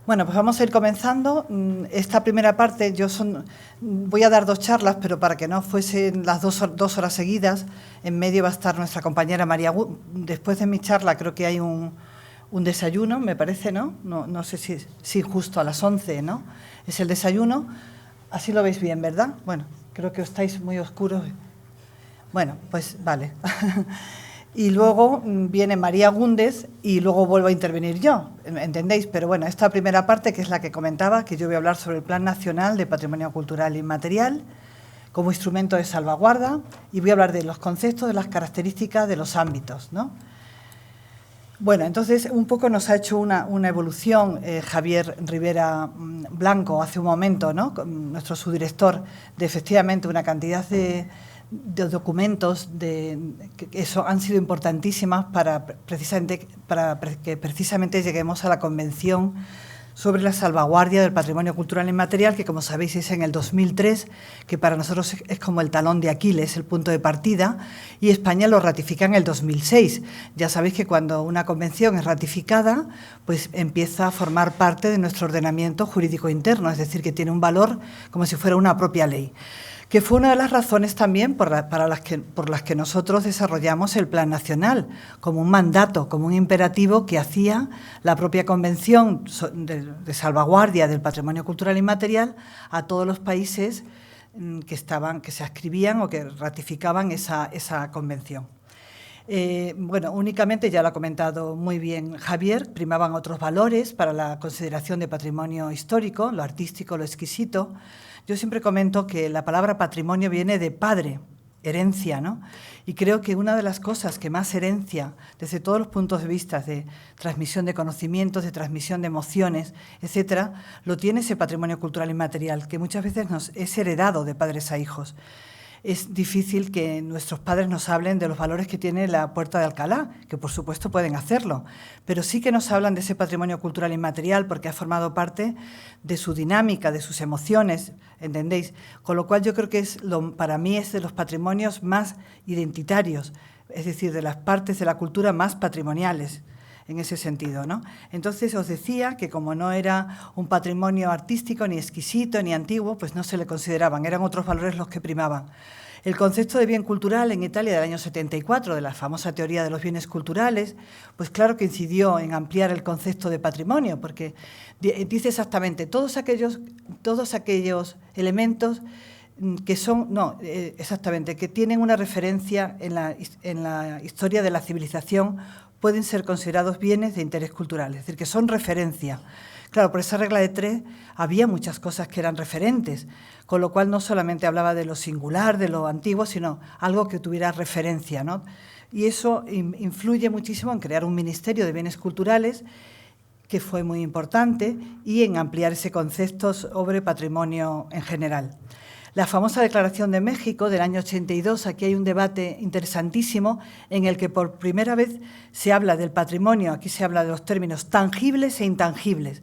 Bueno, pues vamos a ir comenzando. Esta primera parte, voy a dar 2 charlas, pero para que no fuesen las 2 horas seguidas, en medio va a estar nuestra compañera María. Después de mi charla creo que hay un desayuno, me parece, ¿no? No sé si justo a las 11, ¿no? Es el desayuno. Así lo veis bien, ¿verdad? Bueno, creo que estáis muy oscuros. Bueno, pues vale. Y luego viene María Gúndez y luego vuelvo a intervenir yo, ¿entendéis? Pero bueno, esta primera parte, que es la que comentaba, que yo voy a hablar sobre el Plan Nacional de Patrimonio Cultural Inmaterial como instrumento de salvaguarda, y voy a hablar de los conceptos, de las características, de los ámbitos, ¿no? Bueno, entonces un poco nos ha hecho una evolución Javier Rivera Blanco hace un momento, ¿no? Nuestro subdirector, de efectivamente una cantidad de documentos que eso han sido importantísimas para que precisamente lleguemos a la Convención sobre la salvaguardia del patrimonio cultural inmaterial, que como sabéis es en el 2003, que para nosotros es como el talón de Aquiles, el punto de partida, y España lo ratifica en el 2006. Ya sabéis que cuando una convención es ratificada, pues empieza a formar parte de nuestro ordenamiento jurídico interno, es decir, que tiene un valor como si fuera una propia ley, que fue una de las razones también por las que nosotros desarrollamos el Plan Nacional, como un mandato, como un imperativo que hacía la propia Convención de Salvaguardia del Patrimonio Cultural Inmaterial a todos los países que se adscribían o que ratificaban esa convención. Bueno, únicamente, ya lo ha comentado muy bien Javier, primaban otros valores para la consideración de patrimonio histórico, lo artístico, lo exquisito. Yo siempre comento que la palabra patrimonio viene de padre, herencia, ¿no? Y creo que una de las cosas que más herencia, desde todos los puntos de vista de transmisión de conocimientos, de transmisión de emociones, etcétera, lo tiene ese patrimonio cultural inmaterial, que muchas veces nos es heredado de padres a hijos. Es difícil que nuestros padres nos hablen de los valores que tiene la Puerta de Alcalá, que por supuesto pueden hacerlo, pero sí que nos hablan de ese patrimonio cultural inmaterial porque ha formado parte de su dinámica, de sus emociones, ¿entendéis? Con lo cual yo creo que para mí es de los patrimonios más identitarios, es decir, de las partes de la cultura más patrimoniales, en ese sentido, ¿no? Entonces os decía que como no era un patrimonio artístico, ni exquisito, ni antiguo, pues no se le consideraban, eran otros valores los que primaban. El concepto de bien cultural en Italia del año 74, de la famosa teoría de los bienes culturales, pues claro que incidió en ampliar el concepto de patrimonio, porque dice exactamente todos aquellos elementos que que tienen una referencia en la historia de la civilización, pueden ser considerados bienes de interés cultural, es decir, que son referencia. Claro, por esa regla de 3 había muchas cosas que eran referentes, con lo cual no solamente hablaba de lo singular, de lo antiguo, sino algo que tuviera referencia, ¿no? Y eso influye muchísimo en crear un ministerio de bienes culturales, que fue muy importante, y en ampliar ese concepto sobre patrimonio en general. La famosa Declaración de México del año 82, aquí hay un debate interesantísimo en el que por primera vez se habla del patrimonio, aquí se habla de los términos tangibles e intangibles,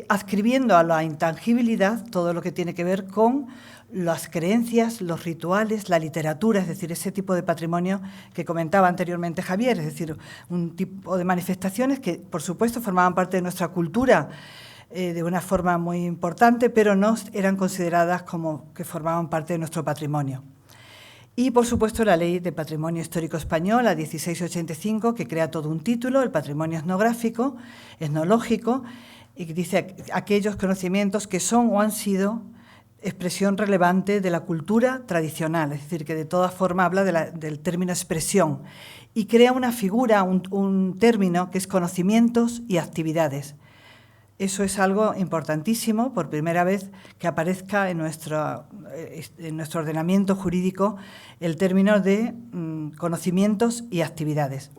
adscribiendo a la intangibilidad todo lo que tiene que ver con las creencias, los rituales, la literatura, es decir, ese tipo de patrimonio que comentaba anteriormente Javier, es decir, un tipo de manifestaciones que, por supuesto, formaban parte de nuestra cultura, de una forma muy importante, pero no eran consideradas como que formaban parte de nuestro patrimonio. Y, por supuesto, la Ley de Patrimonio Histórico Español, la 1685, que crea todo un título, el patrimonio etnográfico, etnológico, y que dice aquellos conocimientos que son o han sido expresión relevante de la cultura tradicional, es decir, que de todas formas habla del término expresión, y crea una figura, un término que es conocimientos y actividades. Eso es algo importantísimo, por primera vez que aparezca en nuestro ordenamiento jurídico el término de conocimientos y actividades.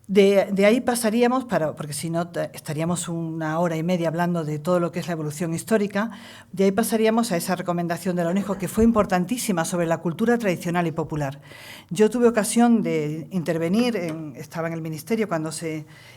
De ahí pasaríamos, porque si no estaríamos 1 hora y media hablando de todo lo que es la evolución histórica, de ahí pasaríamos a esa recomendación de la UNESCO que fue importantísima sobre la cultura tradicional y popular. Yo tuve ocasión de intervenir, estaba en el Ministerio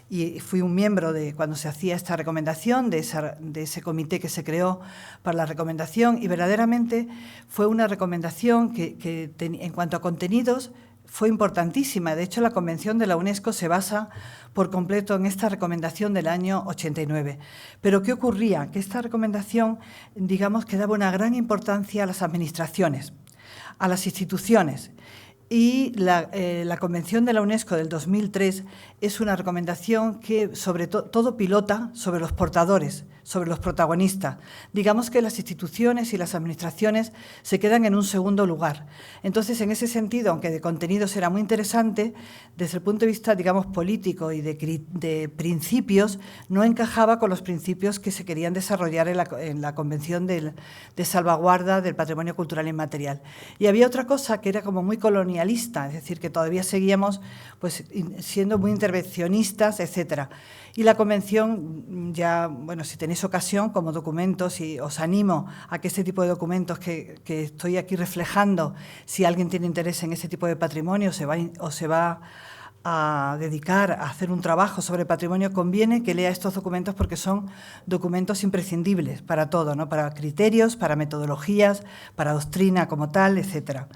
y fui un miembro cuando se hacía esta recomendación, de ese comité que se creó para la recomendación, y verdaderamente fue una recomendación que en cuanto a contenidos, fue importantísima. De hecho, la Convención de la UNESCO se basa por completo en esta recomendación del año 89. Pero ¿qué ocurría? Que esta recomendación, digamos, que daba una gran importancia a las administraciones, a las instituciones. Y la Convención de la UNESCO del 2003 es una recomendación que sobre todo pilota sobre los portadores, sobre los protagonistas. Digamos que las instituciones y las administraciones se quedan en un segundo lugar. Entonces, en ese sentido, aunque de contenidos era muy interesante, desde el punto de vista, digamos, político y de principios, no encajaba con los principios que se querían desarrollar en la Convención de salvaguarda del patrimonio cultural inmaterial. Y había otra cosa que era como muy colonialista, es decir, que todavía seguíamos pues, siendo muy intervencionistas, etcétera. Y la Convención, ya, bueno, si tenéis ocasión, como documentos, y os animo a que este tipo de documentos que estoy aquí reflejando, si alguien tiene interés en ese tipo de patrimonio o se va a dedicar a hacer un trabajo sobre patrimonio, conviene que lea estos documentos porque son documentos imprescindibles para todo, ¿no? Para criterios, para metodologías, para doctrina como tal, etcétera.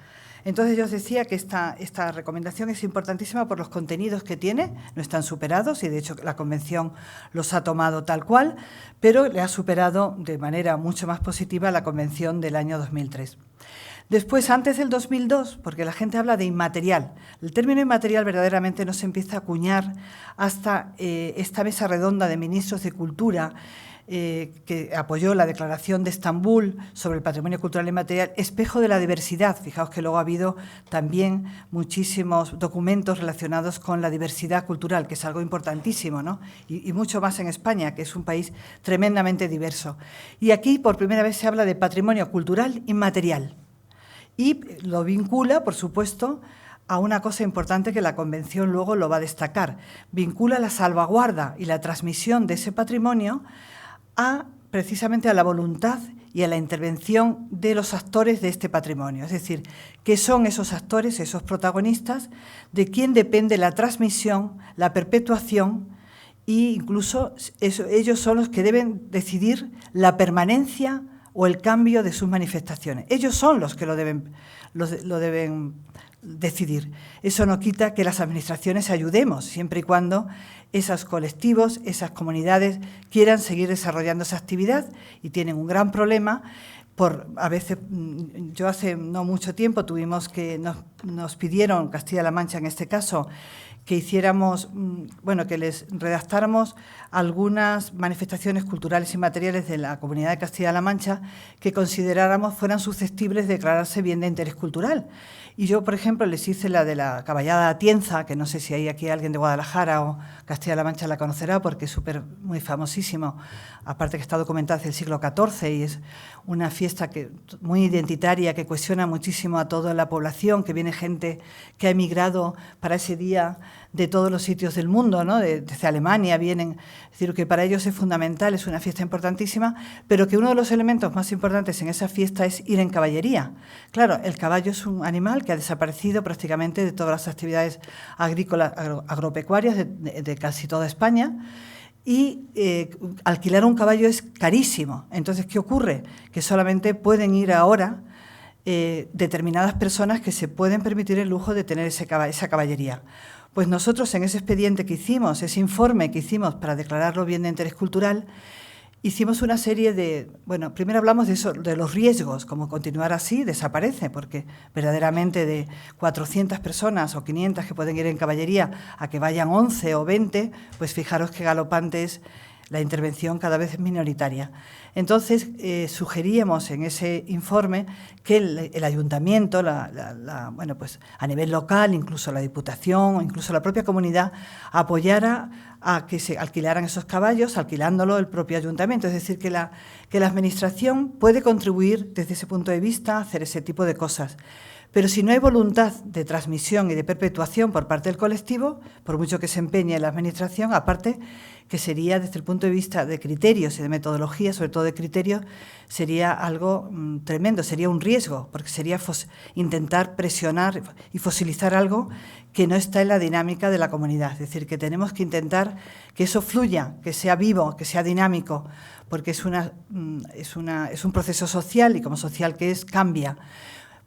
Entonces, yo os decía que esta recomendación es importantísima por los contenidos que tiene, no están superados y, de hecho, la Convención los ha tomado tal cual, pero le ha superado de manera mucho más positiva la Convención del año 2003. Después, antes del 2002, porque la gente habla de inmaterial, el término inmaterial verdaderamente no se empieza a acuñar hasta esta mesa redonda de ministros de Cultura, que apoyó la Declaración de Estambul sobre el patrimonio cultural inmaterial, espejo de la diversidad. Fijaos que luego ha habido también muchísimos documentos relacionados con la diversidad cultural, que es algo importantísimo, ¿no? Y mucho más en España, que es un país tremendamente diverso. Y aquí, por primera vez, se habla de patrimonio cultural inmaterial. Y lo vincula, por supuesto, a una cosa importante que la Convención luego lo va a destacar. Vincula la salvaguarda y la transmisión de ese patrimonio precisamente a la voluntad y a la intervención de los actores de este patrimonio. Es decir, ¿qué son esos actores, esos protagonistas? ¿De quién depende la transmisión, la perpetuación? E incluso ellos son los que deben decidir la permanencia o el cambio de sus manifestaciones. Ellos son los que lo deben decidir. Eso no quita que las administraciones ayudemos, siempre y cuando esos colectivos, esas comunidades quieran seguir desarrollando esa actividad, y tienen un gran problema. A veces, yo hace no mucho tiempo nos pidieron, Castilla-La Mancha en este caso, que hiciéramos, que les redactáramos algunas manifestaciones culturales y materiales de la Comunidad de Castilla-La Mancha que consideráramos fueran susceptibles de declararse bien de interés cultural. Y yo, por ejemplo, les hice la de la Caballada de Atienza, que no sé si hay aquí alguien de Guadalajara o Castilla-La Mancha la conocerá, porque es muy famosísimo, aparte que está documentada desde el siglo XIV, y es una fiesta muy identitaria, que cohesiona muchísimo a toda la población, que viene gente que ha emigrado para ese día de todos los sitios del mundo, ¿no? Desde Alemania vienen, es decir, que para ellos es fundamental, es una fiesta importantísima, pero que uno de los elementos más importantes en esa fiesta es ir en caballería. Claro, el caballo es un animal que ha desaparecido prácticamente de todas las actividades agrícolas, agropecuarias de casi toda España, y alquilar un caballo es carísimo. Entonces, ¿qué ocurre? Que solamente pueden ir ahora determinadas personas que se pueden permitir el lujo de tener esa caballería. Pues nosotros, en ese expediente que hicimos, ese informe que hicimos para declararlo bien de interés cultural, hicimos una serie de... Bueno, primero hablamos de eso, de los riesgos, como continuar así desaparece, porque verdaderamente de 400 personas o 500 que pueden ir en caballería a que vayan 11 o 20, pues fijaros qué galopante es la intervención, cada vez minoritaria. Entonces, sugeríamos en ese informe que el ayuntamiento, pues a nivel local, incluso la Diputación o incluso la propia comunidad, apoyara a que se alquilaran esos caballos, alquilándolo el propio ayuntamiento. Es decir, que la Administración puede contribuir desde ese punto de vista a hacer ese tipo de cosas. Pero si no hay voluntad de transmisión y de perpetuación por parte del colectivo, por mucho que se empeñe la Administración, aparte que sería desde el punto de vista de criterios y de metodología, sobre todo de criterios, sería algo tremendo, sería un riesgo, porque sería intentar presionar y fosilizar algo que no está en la dinámica de la comunidad. Es decir, que tenemos que intentar que eso fluya, que sea vivo, que sea dinámico, porque es un proceso social y como social que es, cambia.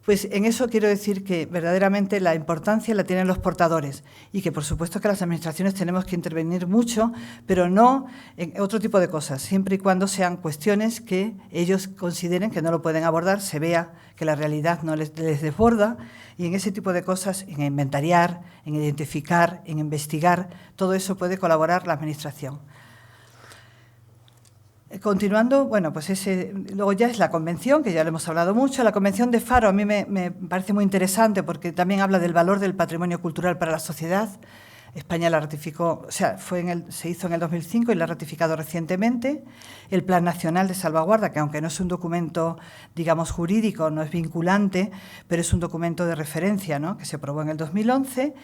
Pues en eso quiero decir que verdaderamente la importancia la tienen los portadores y que por supuesto que las administraciones tenemos que intervenir mucho, pero no en otro tipo de cosas, siempre y cuando sean cuestiones que ellos consideren que no lo pueden abordar, se vea que la realidad no les desborda, y en ese tipo de cosas, en inventariar, en identificar, en investigar, todo eso puede colaborar la administración. Continuando, bueno, pues luego ya es la convención, que ya lo hemos hablado mucho. La convención de Faro a mí me parece muy interesante porque también habla del valor del patrimonio cultural para la sociedad. España la ratificó, o sea, se hizo en el 2005 y la ha ratificado recientemente. El Plan Nacional de Salvaguarda, que aunque no es un documento, digamos, jurídico, no es vinculante, pero es un documento de referencia, ¿no?, que se aprobó en el 2011.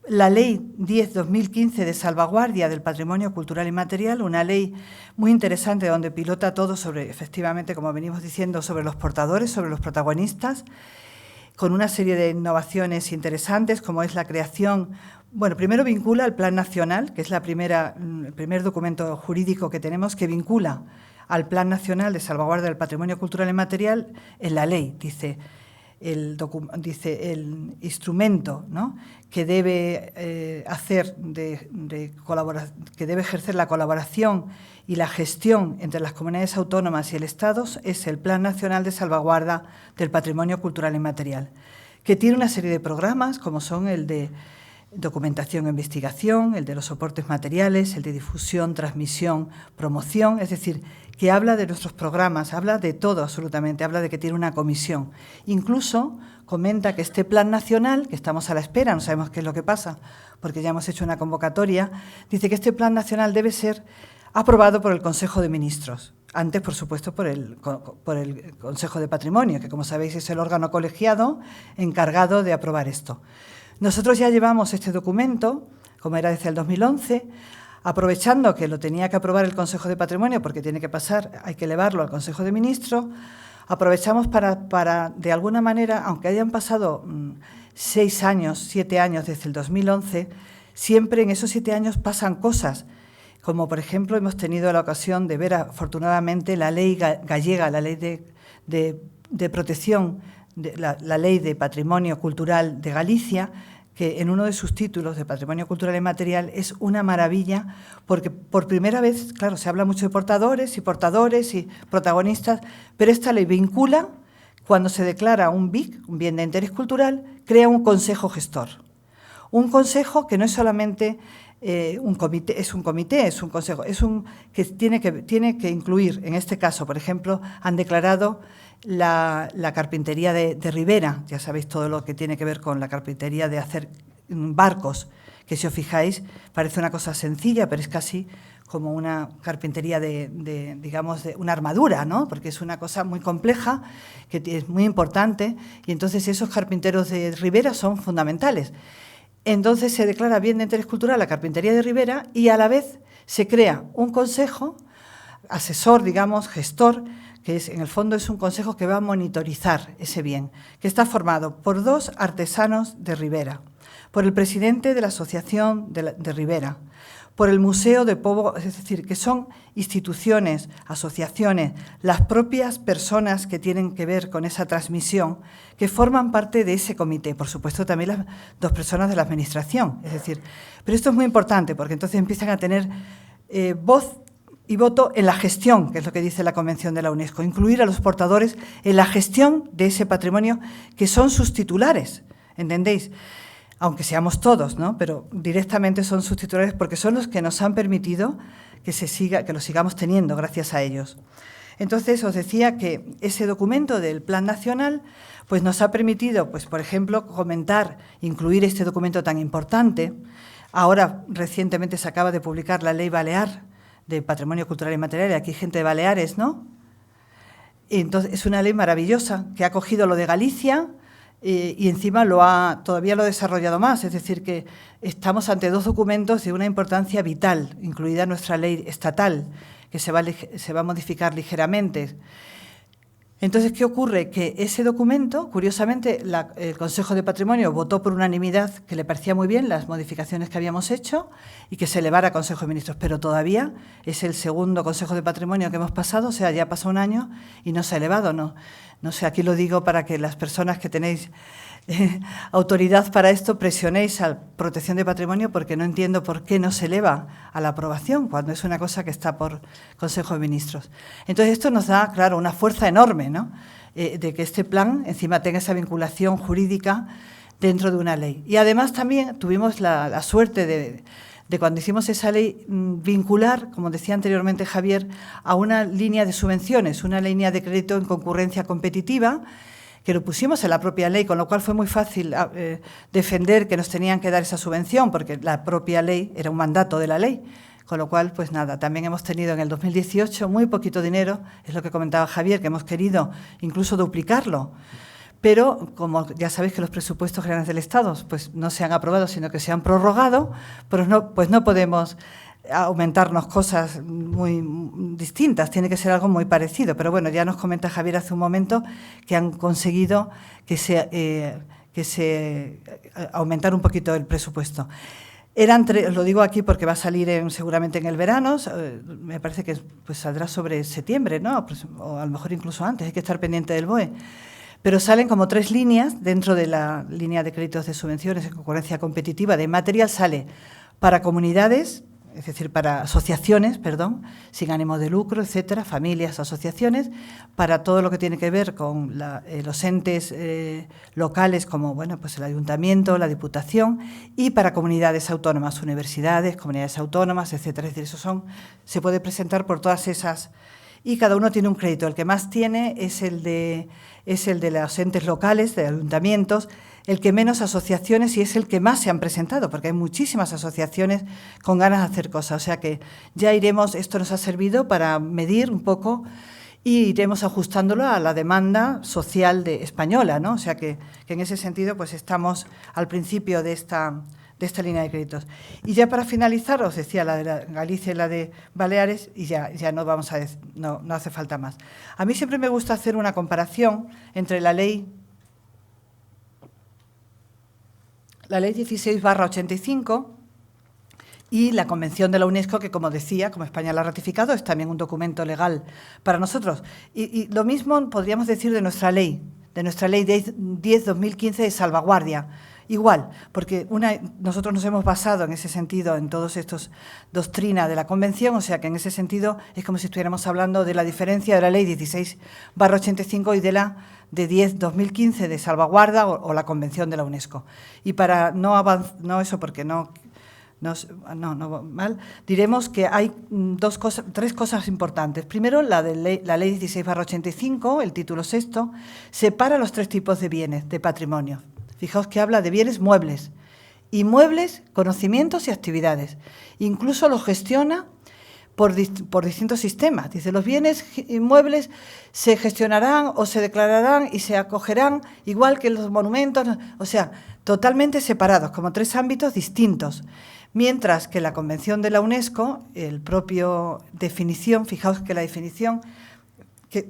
La Ley 10/2015 de salvaguardia del patrimonio cultural y material, una ley muy interesante donde pilota todo sobre, efectivamente, como venimos diciendo, sobre los portadores, sobre los protagonistas, con una serie de innovaciones interesantes, como es la creación. Bueno, primero vincula al Plan Nacional, que es el primer documento jurídico que tenemos que vincula al Plan Nacional de Salvaguardia del Patrimonio Cultural y Material en la ley. Dice el instrumento, ¿no?, que debe que debe ejercer la colaboración y la gestión entre las comunidades autónomas y el Estado es el Plan Nacional de Salvaguarda del Patrimonio Cultural y Material, que tiene una serie de programas, como son el de documentación e investigación, el de los soportes materiales, el de difusión, transmisión, promoción, es decir, que habla de nuestros programas, habla de todo absolutamente, habla de que tiene una comisión. Incluso comenta que este plan nacional, que estamos a la espera, no sabemos qué es lo que pasa, porque ya hemos hecho una convocatoria, dice que este plan nacional debe ser aprobado por el Consejo de Ministros. Antes, por supuesto, por el Consejo de Patrimonio, que, como sabéis, es el órgano colegiado encargado de aprobar esto. Nosotros ya llevamos este documento, como era desde el 2011, aprovechando que lo tenía que aprobar el Consejo de Patrimonio, porque tiene que pasar, hay que elevarlo al Consejo de Ministros, aprovechamos para de alguna manera, aunque hayan pasado 6 años, 7 años desde el 2011, siempre en esos 7 años pasan cosas, como por ejemplo hemos tenido la ocasión de ver afortunadamente la ley gallega, la ley de protección, la ley de patrimonio cultural de Galicia, que en uno de sus títulos de Patrimonio Cultural y Material es una maravilla, porque por primera vez, claro, se habla mucho de portadores y protagonistas, pero esta ley vincula, cuando se declara un BIC, un bien de interés cultural, crea un consejo gestor. Un consejo que no es solamente un comité, es un consejo, que tiene que incluir, en este caso, por ejemplo, han declarado la carpintería de Ribera, ya sabéis todo lo que tiene que ver con la carpintería de hacer barcos, que si os fijáis parece una cosa sencilla, pero es casi como una carpintería digamos, de una armadura, ¿no?, porque es una cosa muy compleja, que es muy importante, y entonces esos carpinteros de Ribera son fundamentales. Entonces se declara bien de interés cultural la carpintería de Ribera y a la vez se crea un consejo asesor, digamos, gestor, que en el fondo es un consejo que va a monitorizar ese bien, que está formado por 2 artesanos de Ribera, por el presidente de la Asociación de Ribera, por el Museo de Pobo, es decir, que son instituciones, asociaciones, las propias personas que tienen que ver con esa transmisión, que forman parte de ese comité. Por supuesto, también las 2 personas de la Administración, es decir, pero esto es muy importante porque entonces empiezan a tener voz y voto en la gestión, que es lo que dice la Convención de la UNESCO, incluir a los portadores en la gestión de ese patrimonio, que son sus titulares, ¿entendéis? Aunque seamos todos, ¿no?, pero directamente son sus titulares porque son los que nos han permitido que lo sigamos teniendo gracias a ellos. Entonces, os decía que ese documento del Plan Nacional pues nos ha permitido, pues por ejemplo, incluir este documento tan importante. Ahora, recientemente se acaba de publicar la Ley Balear de Patrimonio Cultural y Material, y aquí hay gente de Baleares, ¿no? Entonces, es una ley maravillosa que ha cogido lo de Galicia y encima todavía lo ha desarrollado más, es decir, que estamos ante 2 documentos de una importancia vital, incluida nuestra ley estatal, que se va a modificar ligeramente. Entonces, ¿qué ocurre? Que ese documento, curiosamente, el Consejo de Patrimonio votó por unanimidad que le parecía muy bien las modificaciones que habíamos hecho y que se elevara a Consejo de Ministros, pero todavía es el segundo Consejo de Patrimonio que hemos pasado, o sea, ya ha pasado un año y no se ha elevado, No sé, aquí lo digo para que las personas que tenéis autoridad para esto presionéis a protección de patrimonio, porque no entiendo por qué no se eleva a la aprobación cuando es una cosa que está por Consejo de Ministros. Entonces, esto nos da, claro, una fuerza enorme, ¿no?, de que este plan encima tenga esa vinculación jurídica dentro de una ley. Y además también tuvimos la suerte de cuando hicimos esa ley, vincular, como decía anteriormente Javier, a una línea de subvenciones, una línea de crédito en concurrencia competitiva, que lo pusimos en la propia ley, con lo cual fue muy fácil defender que nos tenían que dar esa subvención, porque la propia ley era un mandato de la ley. Con lo cual, pues nada, también hemos tenido en el 2018 muy poquito dinero, es lo que comentaba Javier, que hemos querido incluso duplicarlo. Pero, como ya sabéis que los presupuestos generales del Estado pues no se han aprobado, sino que se han prorrogado, pues no podemos aumentarnos cosas muy distintas, tiene que ser algo muy parecido. Pero bueno, ya nos comenta Javier hace un momento que han conseguido que se aumentar un poquito el presupuesto. Lo digo aquí porque va a salir seguramente en el verano, me parece que pues saldrá sobre septiembre, ¿no?, o a lo mejor incluso antes, hay que estar pendiente del BOE. Pero salen como 3 líneas dentro de la línea de créditos de subvenciones en concurrencia competitiva de material. Sale para comunidades, es decir, para asociaciones, sin ánimo de lucro, etcétera, familias, asociaciones, para todo lo que tiene que ver con los entes locales, como bueno, pues el ayuntamiento, la diputación, y para comunidades autónomas, universidades, comunidades autónomas, etcétera. Es decir, se puede presentar por todas esas, y cada uno tiene un crédito. El que más tiene es el de los entes locales, de ayuntamientos, el que menos asociaciones, y es el que más se han presentado, porque hay muchísimas asociaciones con ganas de hacer cosas. O sea que ya iremos, esto nos ha servido para medir un poco y iremos ajustándolo a la demanda social española, ¿no? O sea que en ese sentido pues estamos al principio de esta línea de créditos. Y ya para finalizar, os decía la de Galicia y la de Baleares, y ya no vamos a no hace falta más. A mí siempre me gusta hacer una comparación entre la ley 16/85 y la Convención de la UNESCO, que, como decía, como España la ha ratificado, es también un documento legal para nosotros. Y lo mismo podríamos decir de nuestra ley 10/2015 de salvaguardia. Igual, porque nosotros nos hemos basado en ese sentido en todos estos doctrina de la Convención, o sea que en ese sentido es como si estuviéramos hablando de la diferencia de la ley 16/85 y de la de 10/2015 de salvaguarda o la Convención de la UNESCO. Y para no eso, porque no mal, diremos que hay 3 cosas importantes. Primero, la ley 16/85, el título 6, separa los 3 tipos de bienes de patrimonio. Fijaos que habla de bienes muebles, inmuebles, conocimientos y actividades. Incluso los gestiona por distintos sistemas. Dice, los bienes inmuebles se gestionarán o se declararán y se acogerán igual que los monumentos, o sea, totalmente separados, como 3 ámbitos distintos. Mientras que la Convención de la UNESCO, el propio definición, fijaos que la definición,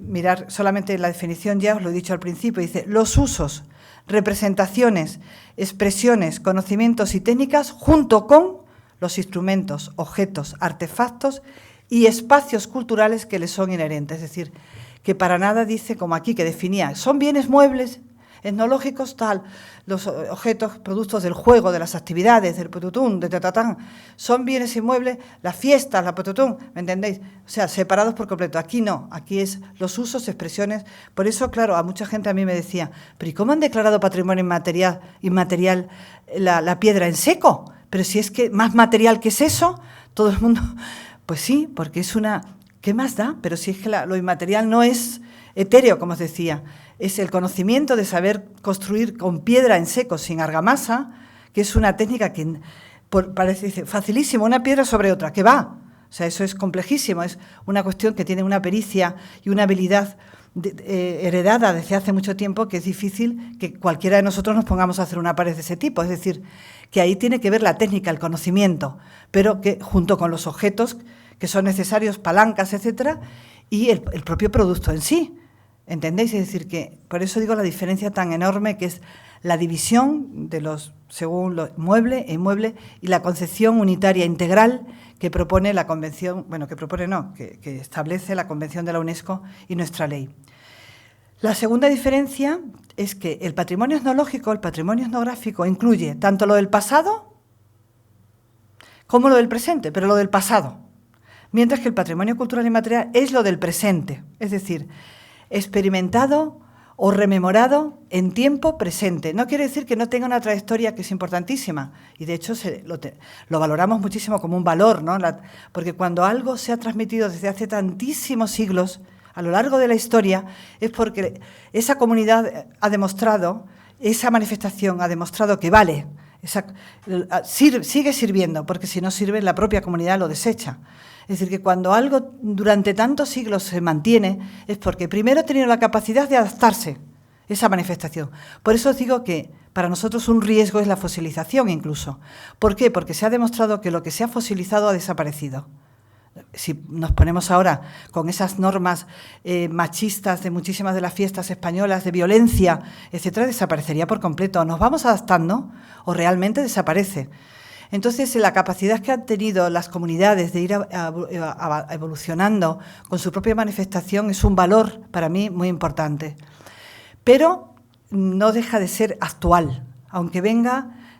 mirar solamente la definición, ya os lo he dicho al principio, dice, los usos, representaciones, expresiones, conocimientos y técnicas, junto con los instrumentos, objetos, artefactos y espacios culturales que les son inherentes. Es decir, que para nada dice, como aquí, que definía, son bienes muebles, etnológicos, tal, los objetos, productos del juego, de las actividades, del potutún, de tatatán, son bienes inmuebles, las fiestas, la potutún, ¿me entendéis? O sea, separados por completo. Aquí no, aquí es los expresiones. Por eso, claro, a mucha gente a mí me decía, ¿pero y cómo han declarado patrimonio inmaterial la piedra en seco? Pero si es que más material que es eso, todo el mundo... Pues sí, porque es ¿qué más da? Pero si es que lo inmaterial no es etéreo, como os decía, es el conocimiento de saber construir con piedra en seco, sin argamasa, que es una técnica que parece facilísimo, una piedra sobre otra, que va. O sea, eso es complejísimo, es una cuestión que tiene una pericia y una habilidad heredada desde hace mucho tiempo, que es difícil que cualquiera de nosotros nos pongamos a hacer una pared de ese tipo. Es decir, que ahí tiene que ver la técnica, el conocimiento, pero que junto con los objetos que son necesarios, palancas, etcétera, y el propio producto en sí. ¿Entendéis? Es decir, que por eso digo la diferencia tan enorme que es la división de según lo mueble e inmueble y la concepción unitaria integral que propone la Convención, que establece la Convención de la UNESCO y nuestra ley. La segunda diferencia es que el patrimonio etnológico, el patrimonio etnográfico, incluye tanto lo del pasado como lo del presente, pero lo del pasado. Mientras que el patrimonio cultural inmaterial es lo del presente, es decir, experimentado o rememorado en tiempo presente. No quiere decir que no tenga una trayectoria, que es importantísima, y de hecho lo valoramos muchísimo como un valor, ¿no? Porque cuando algo se ha transmitido desde hace tantísimos siglos, a lo largo de la historia, es porque esa comunidad ha demostrado, esa manifestación ha demostrado que vale, sigue sirviendo, porque si no sirve, la propia comunidad lo desecha. Es decir, que cuando algo durante tantos siglos se mantiene, es porque primero ha tenido la capacidad de adaptarse, esa manifestación. Por eso os digo que para nosotros un riesgo es la fosilización incluso. ¿Por qué? Porque se ha demostrado que lo que se ha fosilizado ha desaparecido. Si nos ponemos ahora con esas normas machistas de muchísimas de las fiestas españolas, de violencia, etcétera, desaparecería por completo. Nos vamos adaptando o realmente desaparece. Entonces, la capacidad que han tenido las comunidades de ir evolucionando con su propia manifestación es un valor para mí muy importante. Pero no deja de ser actual, aunque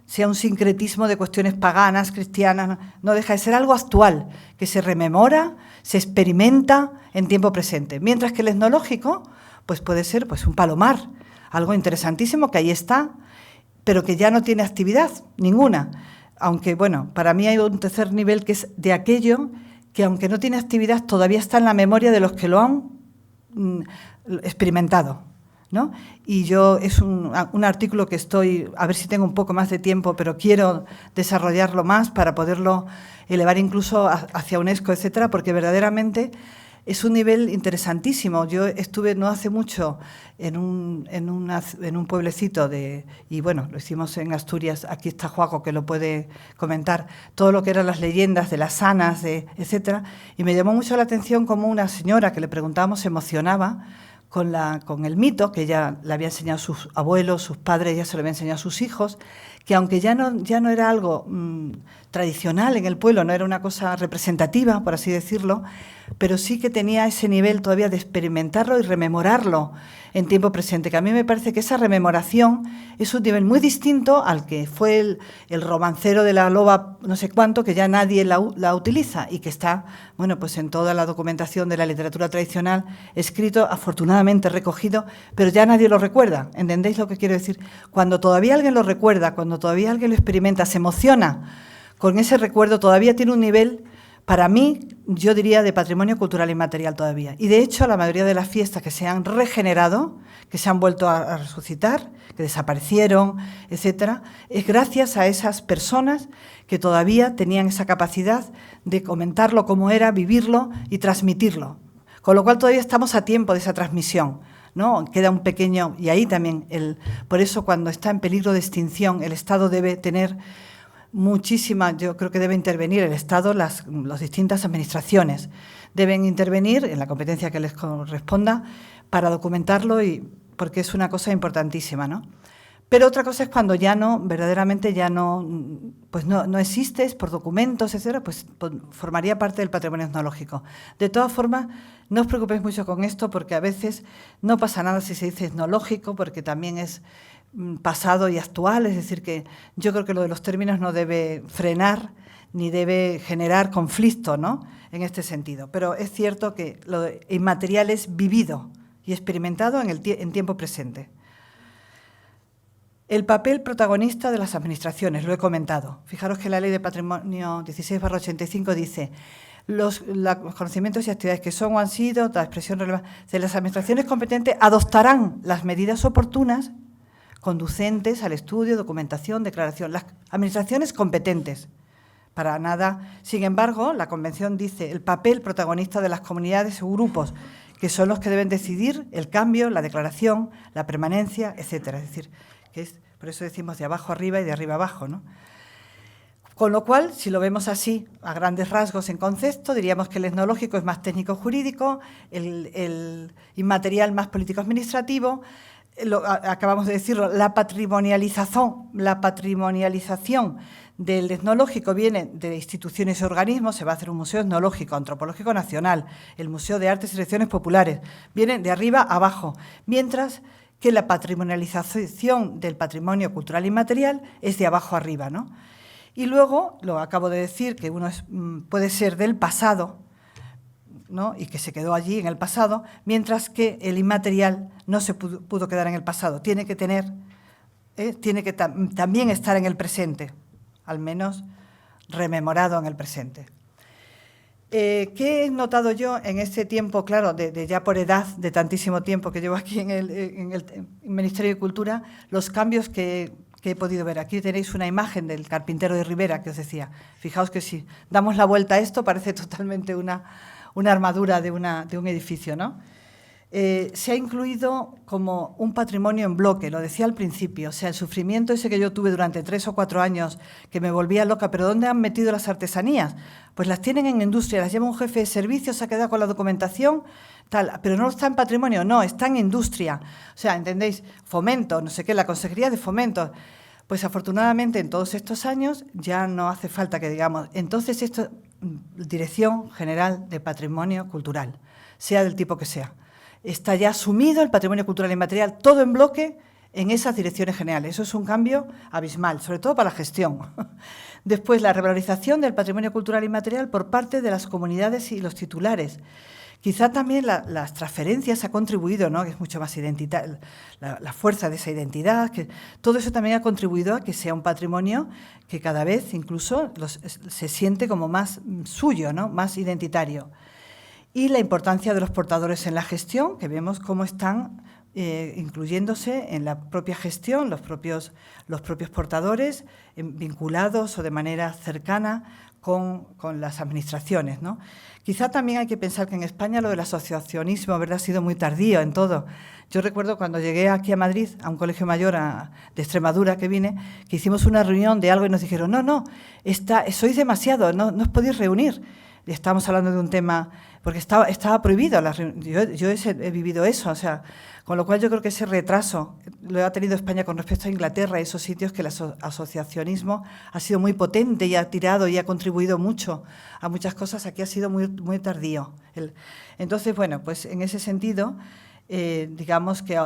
sea un sincretismo de cuestiones paganas, cristianas, no deja de ser algo actual, que se rememora, se experimenta en tiempo presente. Mientras que el etnológico pues puede ser un palomar, algo interesantísimo que ahí está, pero que ya no tiene actividad ninguna. Aunque, bueno, para mí hay un tercer nivel que es de aquello que, aunque no tiene actividad, todavía está en la memoria de los que lo han experimentado, ¿no? Y yo es un artículo que estoy, a ver si tengo un poco más de tiempo, pero quiero desarrollarlo más para poderlo elevar incluso hacia UNESCO, etcétera, porque verdaderamente es un nivel interesantísimo. Yo estuve no hace mucho en un pueblecito y bueno, lo hicimos en Asturias, aquí está Juaco que lo puede comentar, todo lo que eran las leyendas de las sanas, etcétera, y me llamó mucho la atención cómo una señora que le preguntábamos se emocionaba con el mito que ella le había enseñado a sus abuelos, sus padres, ya se lo había enseñado a sus hijos, que aunque ya no era algo tradicional en el pueblo, no era una cosa representativa, por así decirlo, pero sí que tenía ese nivel todavía de experimentarlo y rememorarlo en tiempo presente, que a mí me parece que esa rememoración es un nivel muy distinto al que fue el romancero de la loba no sé cuánto, que ya nadie la utiliza y que está, bueno, pues en toda la documentación de la literatura tradicional escrito, afortunadamente recogido, pero ya nadie lo recuerda. ¿Entendéis lo que quiero decir? Cuando todavía alguien lo recuerda, cuando todavía alguien lo experimenta, se emociona con ese recuerdo, todavía tiene un nivel, para mí, yo diría, de patrimonio cultural inmaterial todavía. Y de hecho, la mayoría de las fiestas que se han regenerado, que se han vuelto a resucitar, que desaparecieron, etcétera, es gracias a esas personas que todavía tenían esa capacidad de comentarlo como era, vivirlo y transmitirlo. Con lo cual todavía estamos a tiempo de esa transmisión, ¿no? Queda un pequeño, y ahí también, por eso cuando está en peligro de extinción, el Estado debe tener yo creo que debe intervenir el Estado, las distintas administraciones deben intervenir en la competencia que les corresponda para documentarlo, porque es una cosa importantísima, ¿no? Pero otra cosa es cuando verdaderamente ya no existe, es por documentos, etcétera, pues formaría parte del patrimonio etnológico. De todas formas, no os preocupéis mucho con esto, porque a veces no pasa nada si se dice etnológico, porque también es pasado y actual, es decir, que yo creo que lo de los términos no debe frenar ni debe generar conflicto, ¿no?, en este sentido. Pero es cierto que lo inmaterial es vivido y experimentado en tiempo presente. El papel protagonista de las administraciones, lo he comentado. Fijaros que la Ley de Patrimonio 16/85 dice: los conocimientos y actividades que son o han sido, la expresión relevante de las administraciones competentes adoptarán las medidas oportunas conducentes al estudio, documentación, declaración. Las administraciones competentes, para nada. Sin embargo, la Convención dice el papel protagonista de las comunidades o grupos, que son los que deben decidir el cambio, la declaración, la permanencia, etcétera. Es decir, por eso decimos de abajo arriba y de arriba abajo, ¿no? Con lo cual, si lo vemos así, a grandes rasgos en concepto, diríamos que el etnológico es más técnico-jurídico, el inmaterial más político-administrativo. Acabamos de decirlo, la patrimonialización Del etnológico viene de instituciones y organismos, se va a hacer un museo etnológico, antropológico nacional, el Museo de Artes y Tradiciones Populares, vienen de arriba a abajo, mientras que la patrimonialización del patrimonio cultural inmaterial es de abajo arriba, ¿no? Y luego, lo acabo de decir, que uno puede ser del pasado, ¿no? Y que se quedó allí en el pasado, mientras que el inmaterial no se pudo quedar en el pasado, tiene que también estar en el presente, al menos rememorado en el presente. ¿Qué he notado yo en este tiempo, claro, de ya por edad, de tantísimo tiempo que llevo aquí en el Ministerio de Cultura, los cambios que he podido ver? Aquí tenéis una imagen del carpintero de Rivera, que os decía. Fijaos que si damos la vuelta a esto, parece totalmente una armadura de un edificio, ¿no? Se ha incluido como un patrimonio en bloque, lo decía al principio, o sea, el sufrimiento ese que yo tuve durante 3 o 4 años, que me volvía loca, pero ¿dónde han metido las artesanías? Pues las tienen en industria, las lleva un jefe de servicio, se ha quedado con la documentación, tal, pero no está en patrimonio, no, está en industria. O sea, ¿entendéis? Fomento, no sé qué, la Consejería de Fomento. Pues afortunadamente en todos estos años ya no hace falta que digamos, entonces esto, Dirección General de Patrimonio Cultural, sea del tipo que sea. Está ya asumido el patrimonio cultural inmaterial, todo en bloque en esas direcciones generales. Eso es un cambio abismal, sobre todo para la gestión. Después, la revalorización del patrimonio cultural inmaterial por parte de las comunidades y los titulares. Quizá también las transferencias ha contribuido, ¿no? Que es mucho más identitario, la fuerza de esa identidad, que todo eso también ha contribuido a que sea un patrimonio que cada vez incluso se siente como más suyo, ¿no? Más identitario. Y la importancia de los portadores en la gestión, que vemos cómo están incluyéndose en la propia gestión, los propios portadores vinculados o de manera cercana con las administraciones, ¿no? Quizá también hay que pensar que en España lo del asociacionismo, ¿verdad?, ha sido muy tardío en todo. Yo recuerdo cuando llegué aquí a Madrid, a un colegio mayor de Extremadura que vine, que hicimos una reunión de algo y nos dijeron, no, sois demasiado, no os podéis reunir. Y estábamos hablando de un tema, porque estaba prohibido. Yo he vivido eso, o sea, con lo cual yo creo que ese retraso lo ha tenido España con respecto a Inglaterra, esos sitios que el asociacionismo ha sido muy potente y ha tirado y ha contribuido mucho a muchas cosas. Aquí ha sido muy, muy tardío. Entonces, bueno, pues en ese sentido, digamos que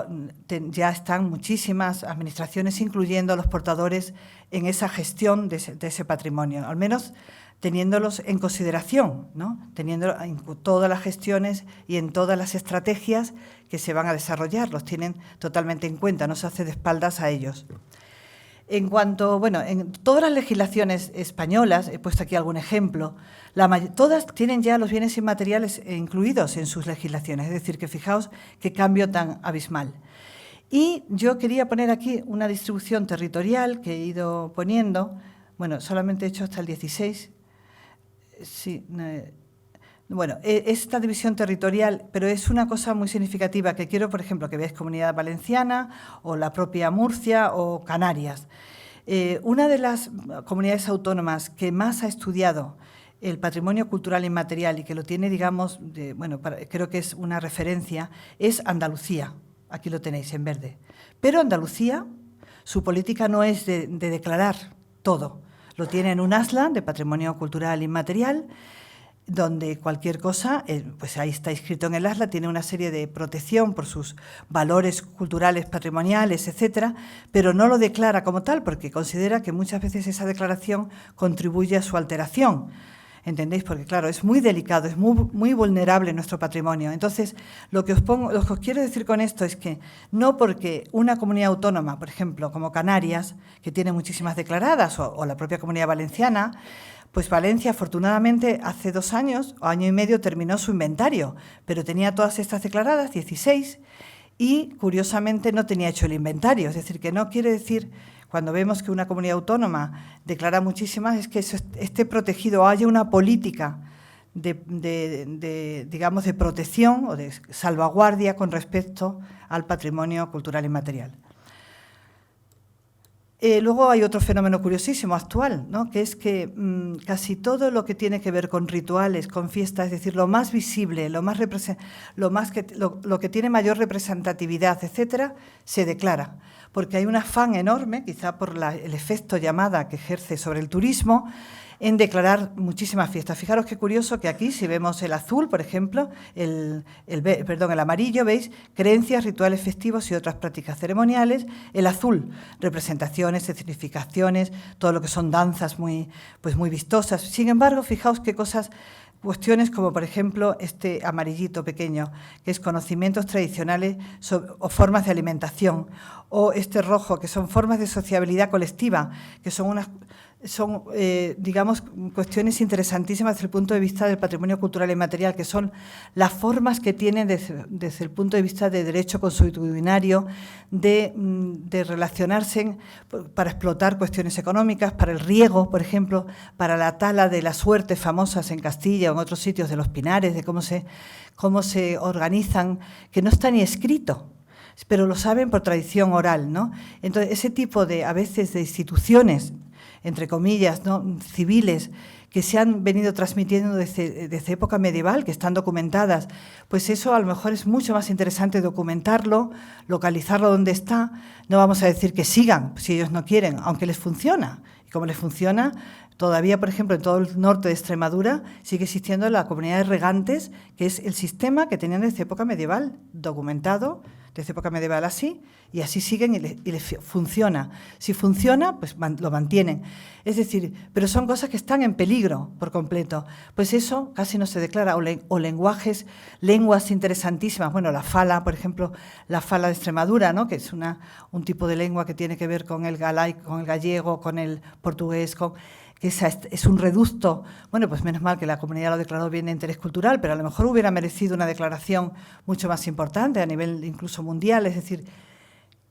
ya están muchísimas administraciones incluyendo a los portadores en esa gestión de ese patrimonio, al menos teniéndolos en consideración, ¿no? Teniendo en todas las gestiones y en todas las estrategias que se van a desarrollar, los tienen totalmente en cuenta, no se hace de espaldas a ellos. En cuanto, bueno, en todas las legislaciones españolas, he puesto aquí algún ejemplo, todas tienen ya los bienes inmateriales incluidos en sus legislaciones, es decir, que fijaos qué cambio tan abismal. Y yo quería poner aquí una distribución territorial que he ido poniendo, bueno, solamente he hecho hasta el 16. Sí, bueno, esta división territorial, pero es una cosa muy significativa que quiero, por ejemplo, que veáis Comunidad Valenciana o la propia Murcia o Canarias. Una de las comunidades autónomas que más ha estudiado el patrimonio cultural inmaterial y que lo tiene, digamos, creo que es una referencia, es Andalucía. Aquí lo tenéis en verde. Pero Andalucía, su política no es de declarar todo. Lo tiene en un ASLA de patrimonio cultural inmaterial, donde cualquier cosa, pues ahí está inscrito en el ASLA, tiene una serie de protección por sus valores culturales, patrimoniales, etcétera, pero no lo declara como tal porque considera que muchas veces esa declaración contribuye a su alteración. ¿Entendéis? Porque, claro, es muy delicado, es muy vulnerable nuestro patrimonio. Entonces, lo que os quiero decir con esto es que no porque una comunidad autónoma, por ejemplo, como Canarias, que tiene muchísimas declaradas, o la propia Comunidad Valenciana, pues Valencia, afortunadamente, hace 2 años o año y medio terminó su inventario, pero tenía todas estas declaradas, 16, y, curiosamente, no tenía hecho el inventario. Es decir, que no quiere decir, cuando vemos que una comunidad autónoma declara muchísimas, es que eso esté protegido, haya una política digamos, de protección o de salvaguardia con respecto al patrimonio cultural inmaterial. Luego hay otro fenómeno curiosísimo actual, ¿no?, que es que casi todo lo que tiene que ver con rituales, con fiestas, es decir, lo más visible, lo que tiene mayor representatividad, etcétera, se declara. porque hay un afán enorme, quizá por el efecto llamada que ejerce sobre el turismo, en declarar muchísimas fiestas. Fijaros qué curioso que aquí, si vemos el azul, por ejemplo, el amarillo, veis, creencias, rituales festivos y otras prácticas ceremoniales. El azul, representaciones, escenificaciones, todo lo que son danzas muy vistosas. Sin embargo, fijaos qué cuestiones como, por ejemplo, este amarillito pequeño, que es conocimientos tradicionales o formas de alimentación, o este rojo, que son formas de sociabilidad colectiva, que son digamos, cuestiones interesantísimas desde el punto de vista del patrimonio cultural y material, que son las formas que tienen desde el punto de vista de derecho consuetudinario de relacionarse para explotar cuestiones económicas, para el riego, por ejemplo, para la tala de las suertes famosas en Castilla o en otros sitios de los pinares, de cómo se organizan, que no está ni escrito, pero lo saben por tradición oral, ¿no? Entonces, ese tipo a veces de instituciones, entre comillas, ¿no?, civiles, que se han venido transmitiendo desde época medieval, que están documentadas, pues eso a lo mejor es mucho más interesante documentarlo, localizarlo donde está. No vamos a decir que sigan si ellos no quieren, aunque les funciona. Y como les funciona, todavía, por ejemplo, en todo el norte de Extremadura sigue existiendo la comunidad de regantes, que es el sistema que tenían desde época medieval, documentado desde época medieval así, y así siguen y les funciona. Si funciona, pues lo mantienen. Es decir, pero son cosas que están en peligro por completo. Pues eso casi no se declara. O lenguas interesantísimas. Bueno, la fala, por ejemplo, la fala de Extremadura, ¿no?, que es un tipo de lengua que tiene que ver con el galaico, con el gallego, con el portugués, que es un reducto. Bueno, pues menos mal que la comunidad lo declaró bien de interés cultural, pero a lo mejor hubiera merecido una declaración mucho más importante a nivel incluso mundial. Es decir,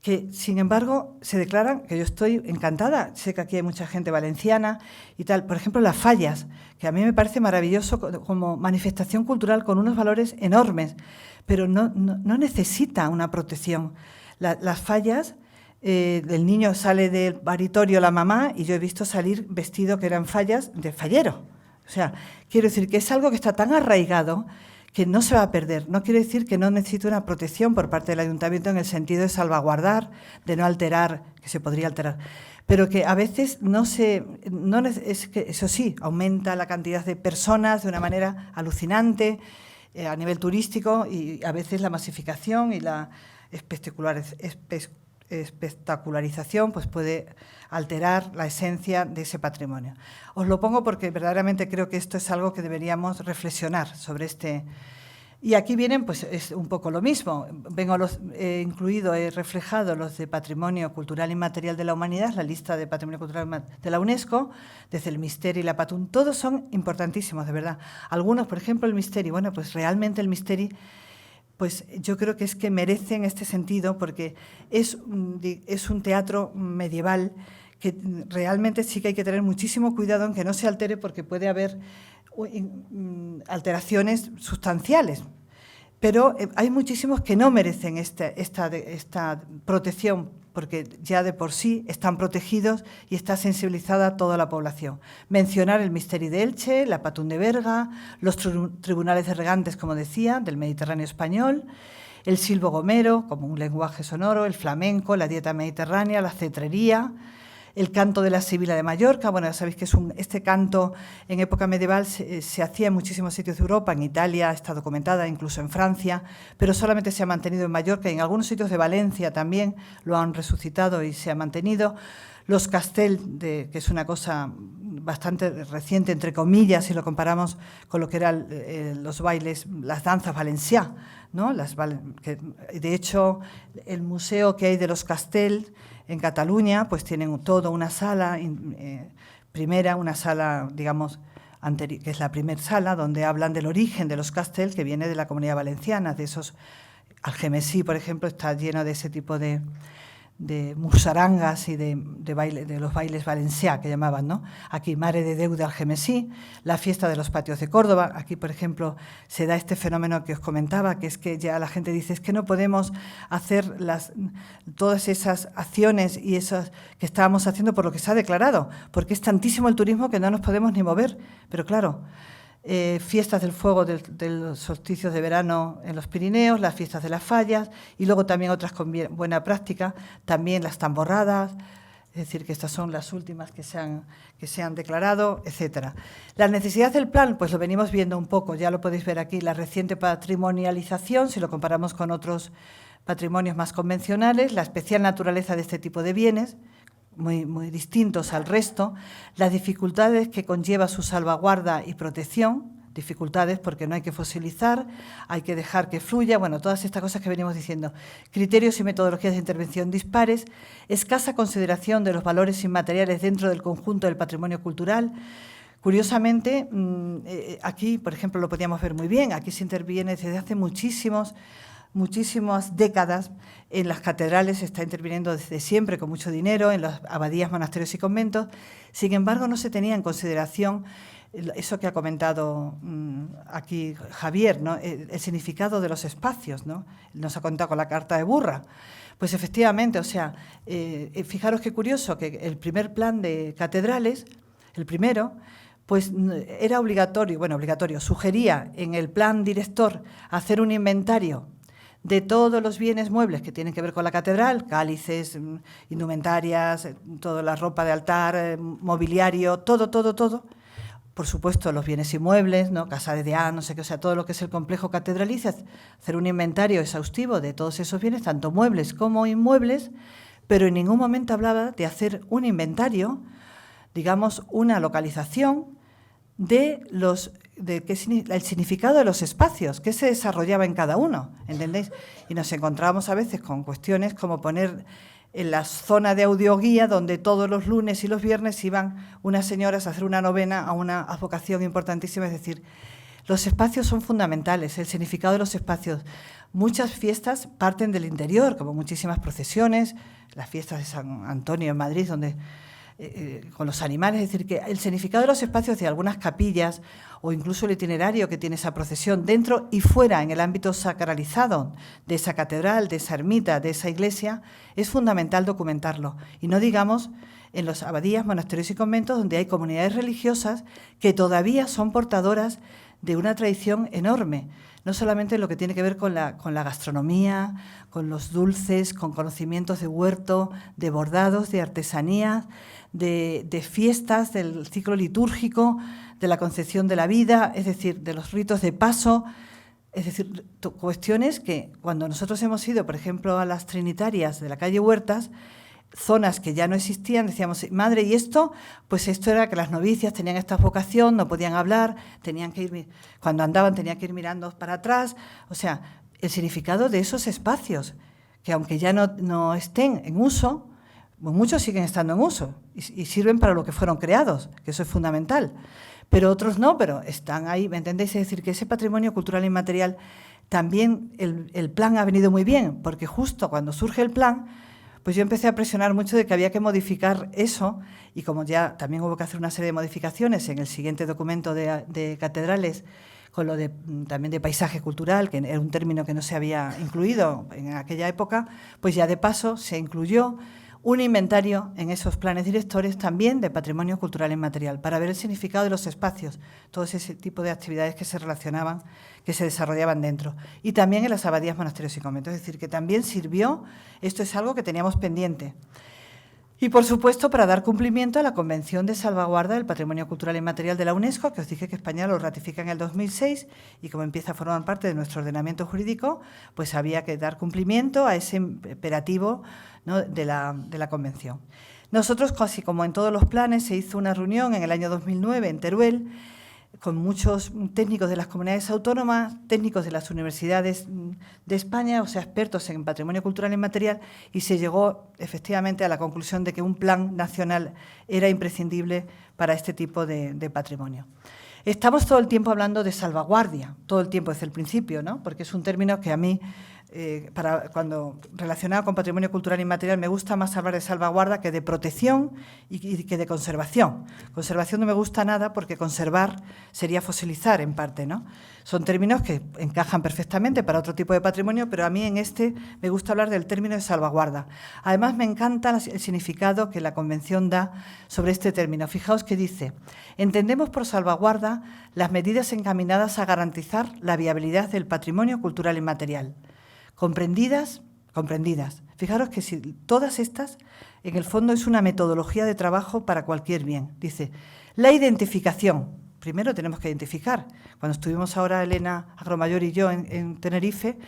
que sin embargo se declaran, que yo estoy encantada, sé que aquí hay mucha gente valenciana y tal, por ejemplo las fallas, que a mí me parece maravilloso como manifestación cultural con unos valores enormes, pero no necesita una protección. Las fallas, el niño sale del baritorio, la mamá, y yo he visto salir vestido que eran fallas de fallero. O sea, quiero decir que es algo que está tan arraigado que no se va a perder. No quiere decir que no necesite una protección por parte del ayuntamiento en el sentido de salvaguardar, de no alterar, que se podría alterar, pero que a veces es que eso sí, aumenta la cantidad de personas de una manera alucinante a nivel turístico, y a veces la masificación y la espectacularización pues puede alterar la esencia de ese patrimonio. Os lo pongo porque verdaderamente creo que esto es algo que deberíamos reflexionar sobre este. Y aquí vienen, pues es un poco lo mismo. He reflejado los de Patrimonio Cultural Inmaterial de la Humanidad, la lista de Patrimonio Cultural de la UNESCO, desde el Misteri y la Patum. Todos son importantísimos, de verdad. Algunos, por ejemplo, el Misteri. Bueno, pues realmente el Misteri, pues yo creo que es que merece en este sentido, porque es un teatro medieval que realmente sí que hay que tener muchísimo cuidado en que no se altere, porque puede haber alteraciones sustanciales. Pero hay muchísimos que no merecen esta protección, porque ya de por sí están protegidos y está sensibilizada toda la población. Mencionar el Misteri de Elche, la Patum de Berga, los tribunales de regantes, como decía, del Mediterráneo español, el silbo gomero, como un lenguaje sonoro, el flamenco, la dieta mediterránea, la cetrería, el canto de la Sibila de Mallorca. Bueno, ya sabéis que este canto en época medieval se hacía en muchísimos sitios de Europa, en Italia está documentada, incluso en Francia, pero solamente se ha mantenido en Mallorca, y en algunos sitios de Valencia también lo han resucitado y se ha mantenido. Los castell, que es una cosa bastante reciente, entre comillas, si lo comparamos con lo que eran los bailes, las danzas valencianas, ¿no? De hecho, el museo que hay de los castell en Cataluña, pues tienen toda una sala, una sala, digamos, que es la primera sala, donde hablan del origen de los castell, que viene de la Comunidad Valenciana, de esos. Algemesí, por ejemplo, está lleno de ese tipo de musarangas y de los bailes valencià, que llamaban, ¿no? Aquí, Mare de Déu de Algemesí, la fiesta de los patios de Córdoba. Aquí, por ejemplo, se da este fenómeno que os comentaba, que es que ya la gente dice, es que no podemos hacer todas esas acciones y esas que estábamos haciendo por lo que se ha declarado, porque es tantísimo el turismo que no nos podemos ni mover. Pero claro, fiestas del fuego de los solsticios de verano en los Pirineos, las fiestas de las fallas y luego también otras con buena práctica, también las tamborradas, es decir, que estas son las últimas que se han declarado, etcétera. La necesidad del plan, pues lo venimos viendo un poco, ya lo podéis ver aquí, la reciente patrimonialización, si lo comparamos con otros patrimonios más convencionales, la especial naturaleza de este tipo de bienes, muy distintos al resto, las dificultades que conlleva su salvaguarda y protección, dificultades porque no hay que fosilizar, hay que dejar que fluya, bueno, todas estas cosas que venimos diciendo, criterios y metodologías de intervención dispares, escasa consideración de los valores inmateriales dentro del conjunto del patrimonio cultural. Curiosamente, aquí, por ejemplo, lo podíamos ver muy bien, aquí se interviene desde hace muchísimas décadas, en las catedrales se está interviniendo desde siempre con mucho dinero, en las abadías, monasterios y conventos. Sin embargo, no se tenía en consideración eso que ha comentado aquí Javier, ¿no? El significado de los espacios, ¿no? Nos ha contado con la carta de Burra. Pues efectivamente, o sea, fijaros qué curioso que el primer plan de catedrales, el primero, pues era obligatorio, sugería en el plan director hacer un inventario de todos los bienes muebles que tienen que ver con la catedral, cálices, indumentarias, toda la ropa de altar, mobiliario, todo. Por supuesto, los bienes inmuebles, ¿no? Casa de Diana, no sé qué, o sea, todo lo que es el complejo catedralicio, hacer un inventario exhaustivo de todos esos bienes, tanto muebles como inmuebles, pero en ningún momento hablaba de hacer un inventario, digamos, una localización de el significado de los espacios, que se desarrollaba en cada uno, ¿entendéis? Y nos encontramos a veces con cuestiones como poner en la zona de audioguía, donde todos los lunes y los viernes iban unas señoras a hacer una novena a una advocación importantísima, es decir, los espacios son fundamentales, el significado de los espacios. Muchas fiestas parten del interior, como muchísimas procesiones, las fiestas de San Antonio en Madrid, donde con los animales, es decir, que el significado de los espacios de algunas capillas o incluso el itinerario que tiene esa procesión dentro y fuera en el ámbito sacralizado de esa catedral, de esa ermita, de esa iglesia, es fundamental documentarlo. Y no digamos en las abadías, monasterios y conventos donde hay comunidades religiosas que todavía son portadoras de una tradición enorme, no solamente en lo que tiene que ver con la gastronomía, con los dulces, con conocimientos de huerto, de bordados, de artesanías, de fiestas, del ciclo litúrgico, de la concepción de la vida, es decir, de los ritos de paso, es decir, cuestiones que cuando nosotros hemos ido, por ejemplo, a las trinitarias de la calle Huertas, zonas que ya no existían, decíamos, madre, ¿y esto? Pues esto era que las novicias tenían esta vocación, no podían hablar, tenían que ir, cuando andaban tenían que ir mirando para atrás, o sea, el significado de esos espacios, que aunque ya no estén en uso, pues muchos siguen estando en uso y sirven para lo que fueron creados, que eso es fundamental, pero otros no, pero están ahí, ¿me entendéis? Es decir, que ese patrimonio cultural inmaterial, también el plan ha venido muy bien, porque justo cuando surge el plan, pues yo empecé a presionar mucho de que había que modificar eso, y como ya también hubo que hacer una serie de modificaciones en el siguiente documento de catedrales, con lo también de paisaje cultural, que era un término que no se había incluido en aquella época, pues ya de paso se incluyó un inventario en esos planes directores también de patrimonio cultural inmaterial, para ver el significado de los espacios, todo ese tipo de actividades que se relacionaban, que se desarrollaban dentro. Y también en las abadías, monasterios y conventos, es decir, que también sirvió, esto es algo que teníamos pendiente. Y, por supuesto, para dar cumplimiento a la Convención de Salvaguarda del Patrimonio Cultural Inmaterial de la UNESCO, que os dije que España lo ratifica en el 2006, y como empieza a formar parte de nuestro ordenamiento jurídico, pues había que dar cumplimiento a ese imperativo, ¿no?, de la Convención. Nosotros, casi como en todos los planes, se hizo una reunión en el año 2009 en Teruel, con muchos técnicos de las comunidades autónomas, técnicos de las universidades de España, o sea, expertos en patrimonio cultural inmaterial, y se llegó efectivamente a la conclusión de que un plan nacional era imprescindible para este tipo de patrimonio. Estamos todo el tiempo hablando de salvaguardia, todo el tiempo desde el principio, ¿no?, porque es un término que a mí cuando relacionado con patrimonio cultural inmaterial, me gusta más hablar de salvaguarda que de protección y que de conservación. Conservación no me gusta nada porque conservar sería fosilizar en parte, ¿no? Son términos que encajan perfectamente para otro tipo de patrimonio, pero a mí en este me gusta hablar del término de salvaguarda. Además, me encanta el significado que la Convención da sobre este término. Fijaos que dice: entendemos por salvaguarda las medidas encaminadas a garantizar la viabilidad del patrimonio cultural inmaterial. Comprendidas. Fijaros que si todas estas, en el fondo, es una metodología de trabajo para cualquier bien. Dice, la identificación. Primero tenemos que identificar. Cuando estuvimos ahora Elena Agromayor y yo en Tenerife,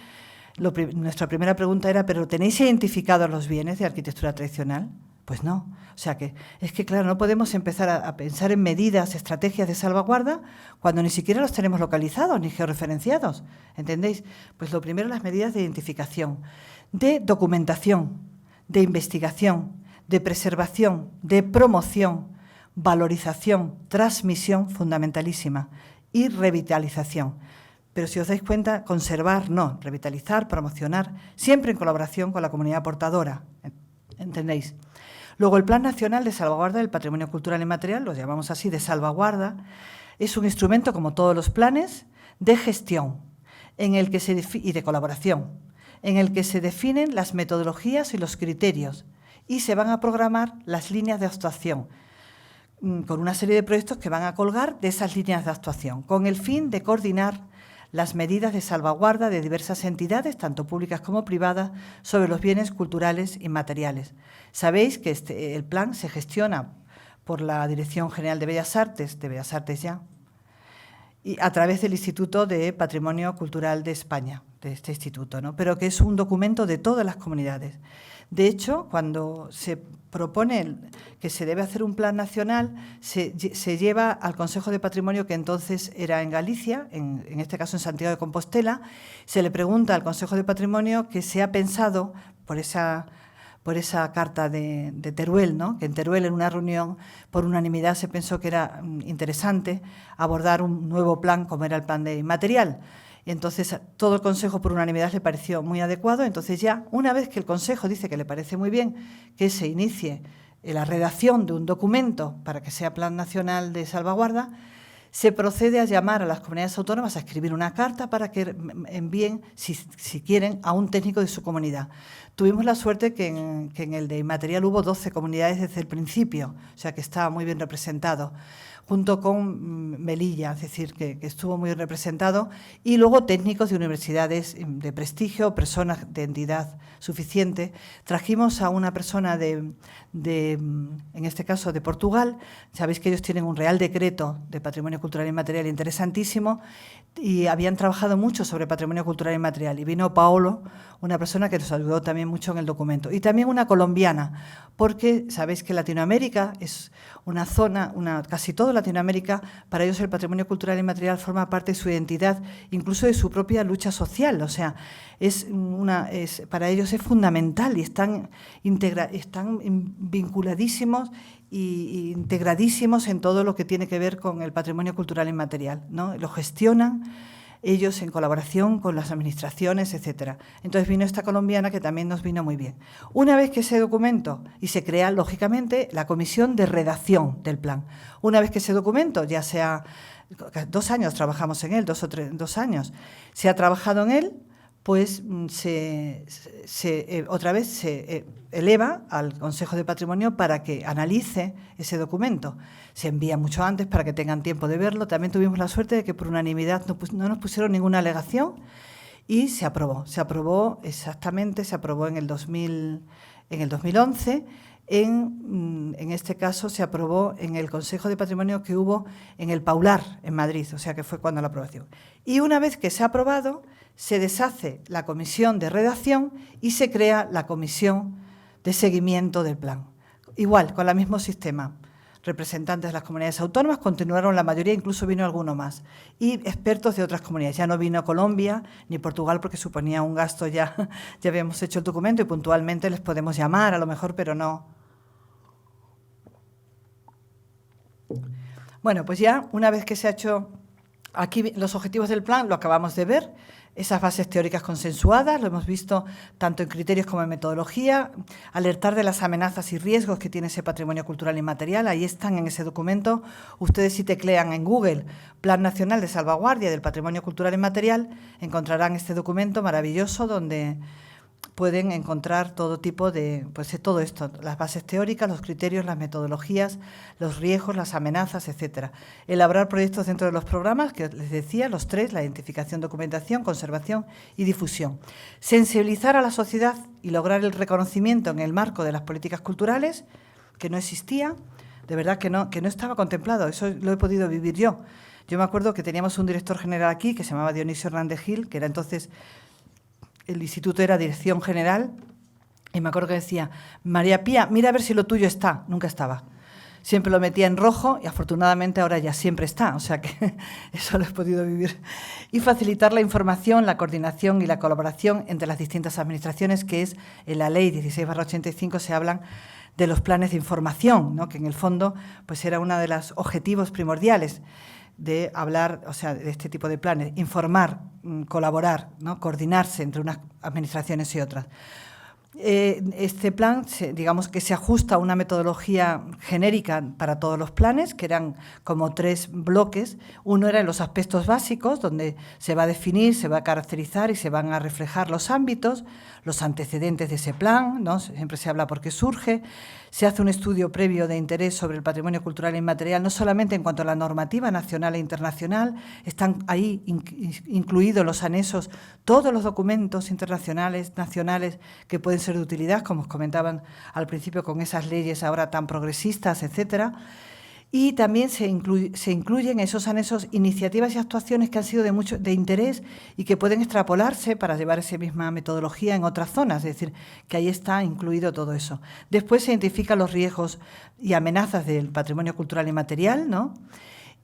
nuestra primera pregunta era, ¿pero tenéis identificados los bienes de arquitectura tradicional? Pues no. O sea que, es que claro, no podemos empezar a pensar en medidas, estrategias de salvaguarda cuando ni siquiera los tenemos localizados ni georreferenciados. ¿Entendéis? Pues lo primero, las medidas de identificación, de documentación, de investigación, de preservación, de promoción, valorización, transmisión, fundamentalísima, y revitalización. Pero si os dais cuenta, conservar no, revitalizar, promocionar, siempre en colaboración con la comunidad portadora. ¿Entendéis? Luego, el Plan Nacional de Salvaguarda del Patrimonio Cultural Inmaterial, lo llamamos así, de salvaguarda, es un instrumento, como todos los planes, de gestión y de colaboración, en el que se definen las metodologías y los criterios y se van a programar las líneas de actuación, con una serie de proyectos que van a colgar de esas líneas de actuación, con el fin de coordinar las medidas de salvaguarda de diversas entidades, tanto públicas como privadas, sobre los bienes culturales inmateriales. Sabéis que el plan se gestiona por la Dirección General de Bellas Artes ya, y a través del Instituto de Patrimonio Cultural de España, de este instituto, ¿no? Pero que es un documento de todas las comunidades. De hecho, cuando se propone que se debe hacer un plan nacional, se lleva al Consejo de Patrimonio, que entonces era en Galicia, en este caso en Santiago de Compostela, se le pregunta al Consejo de Patrimonio que se ha pensado por esa carta de Teruel, ¿no? Que en Teruel, en una reunión, por unanimidad se pensó que era interesante abordar un nuevo plan como era el plan de inmaterial. Y entonces todo el Consejo por unanimidad le pareció muy adecuado. Entonces ya, una vez que el Consejo dice que le parece muy bien que se inicie la redacción de un documento para que sea Plan Nacional de Salvaguarda, se procede a llamar a las comunidades autónomas a escribir una carta para que envíen, si quieren, a un técnico de su comunidad. Tuvimos la suerte que en el de inmaterial hubo 12 comunidades desde el principio, o sea que estaba muy bien representado, junto con Melilla, es decir, que estuvo muy representado, y luego técnicos de universidades de prestigio, personas de entidad suficiente. Trajimos a una persona en este caso de Portugal. Sabéis que ellos tienen un Real Decreto de Patrimonio Cultural Inmaterial interesantísimo y habían trabajado mucho sobre patrimonio cultural inmaterial. Y vino Paolo, una persona que nos ayudó también mucho en el documento. Y también una colombiana, porque sabéis que Latinoamérica es una zona, casi toda Latinoamérica, para ellos el patrimonio cultural inmaterial forma parte de su identidad, incluso de su propia lucha social. O sea, para ellos es fundamental y están vinculadísimos y integradísimos en todo lo que tiene que ver con el patrimonio cultural inmaterial, ¿no? Lo gestionan ellos en colaboración con las administraciones, etcétera. Entonces vino esta colombiana que también nos vino muy bien. Una vez que ese documento, y se crea, lógicamente, la comisión de redacción del plan. Una vez que ese documento, ya sea 2 años trabajamos en él, 2 años, se ha trabajado en él, pues otra vez se eleva al Consejo de Patrimonio para que analice ese documento. Se envía mucho antes para que tengan tiempo de verlo. También tuvimos la suerte de que por unanimidad no nos pusieron ninguna alegación y se aprobó. Se aprobó en el 2011. En este caso se aprobó en el Consejo de Patrimonio que hubo en el Paular, en Madrid, o sea que fue cuando la aprobación. Y una vez que se ha aprobado, se deshace la comisión de redacción y se crea la comisión de seguimiento del plan. Igual, con el mismo sistema. Representantes de las comunidades autónomas, continuaron la mayoría, incluso vino alguno más. Y expertos de otras comunidades. Ya no vino Colombia ni Portugal porque suponía un gasto, ya habíamos hecho el documento y puntualmente les podemos llamar a lo mejor, pero no. Bueno, pues ya una vez que se ha hecho aquí los objetivos del plan, lo acabamos de ver, esas bases teóricas consensuadas, lo hemos visto tanto en criterios como en metodología, alertar de las amenazas y riesgos que tiene ese patrimonio cultural inmaterial. Ahí están en ese documento. Ustedes, si teclean en Google Plan Nacional de Salvaguardia del Patrimonio Cultural Inmaterial, encontrarán este documento maravilloso donde pueden encontrar todo tipo de, pues todo esto, las bases teóricas, los criterios, las metodologías, los riesgos, las amenazas, etcétera. Elaborar proyectos dentro de los programas, que les decía, los 3, la identificación, documentación, conservación y difusión. Sensibilizar a la sociedad y lograr el reconocimiento en el marco de las políticas culturales, que no existía, de verdad que no estaba contemplado, eso lo he podido vivir yo. Yo me acuerdo que teníamos un director general aquí, que se llamaba Dionisio Hernández Gil, que era entonces... El instituto era dirección general, y me acuerdo que decía, María Pía, mira a ver si lo tuyo está. Nunca estaba. Siempre lo metía en rojo y afortunadamente ahora ya siempre está, o sea que eso lo he podido vivir. Y facilitar la información, la coordinación y la colaboración entre las distintas administraciones, que es en la ley 16/85 se hablan de los planes de información, ¿no? Que en el fondo pues era uno de los objetivos primordiales de hablar, o sea, de este tipo de planes, informar, colaborar, ¿no? Coordinarse entre unas administraciones y otras. Este plan, digamos que se ajusta a una metodología genérica para todos los planes, que eran como 3 bloques. Uno era en los aspectos básicos, donde se va a definir, se va a caracterizar y se van a reflejar los ámbitos, los antecedentes de ese plan, ¿no? Siempre se habla por qué surge. Se hace un estudio previo de interés sobre el patrimonio cultural inmaterial, no solamente en cuanto a la normativa nacional e internacional, están ahí incluidos los anexos, todos los documentos internacionales, nacionales, que pueden ser de utilidad, como os comentaban al principio, con esas leyes ahora tan progresistas, etcétera. Y también se incluyen en esos anexos iniciativas y actuaciones que han sido de interés y que pueden extrapolarse para llevar esa misma metodología en otras zonas, es decir, que ahí está incluido todo eso. Después se identifican los riesgos y amenazas del patrimonio cultural inmaterial, ¿no?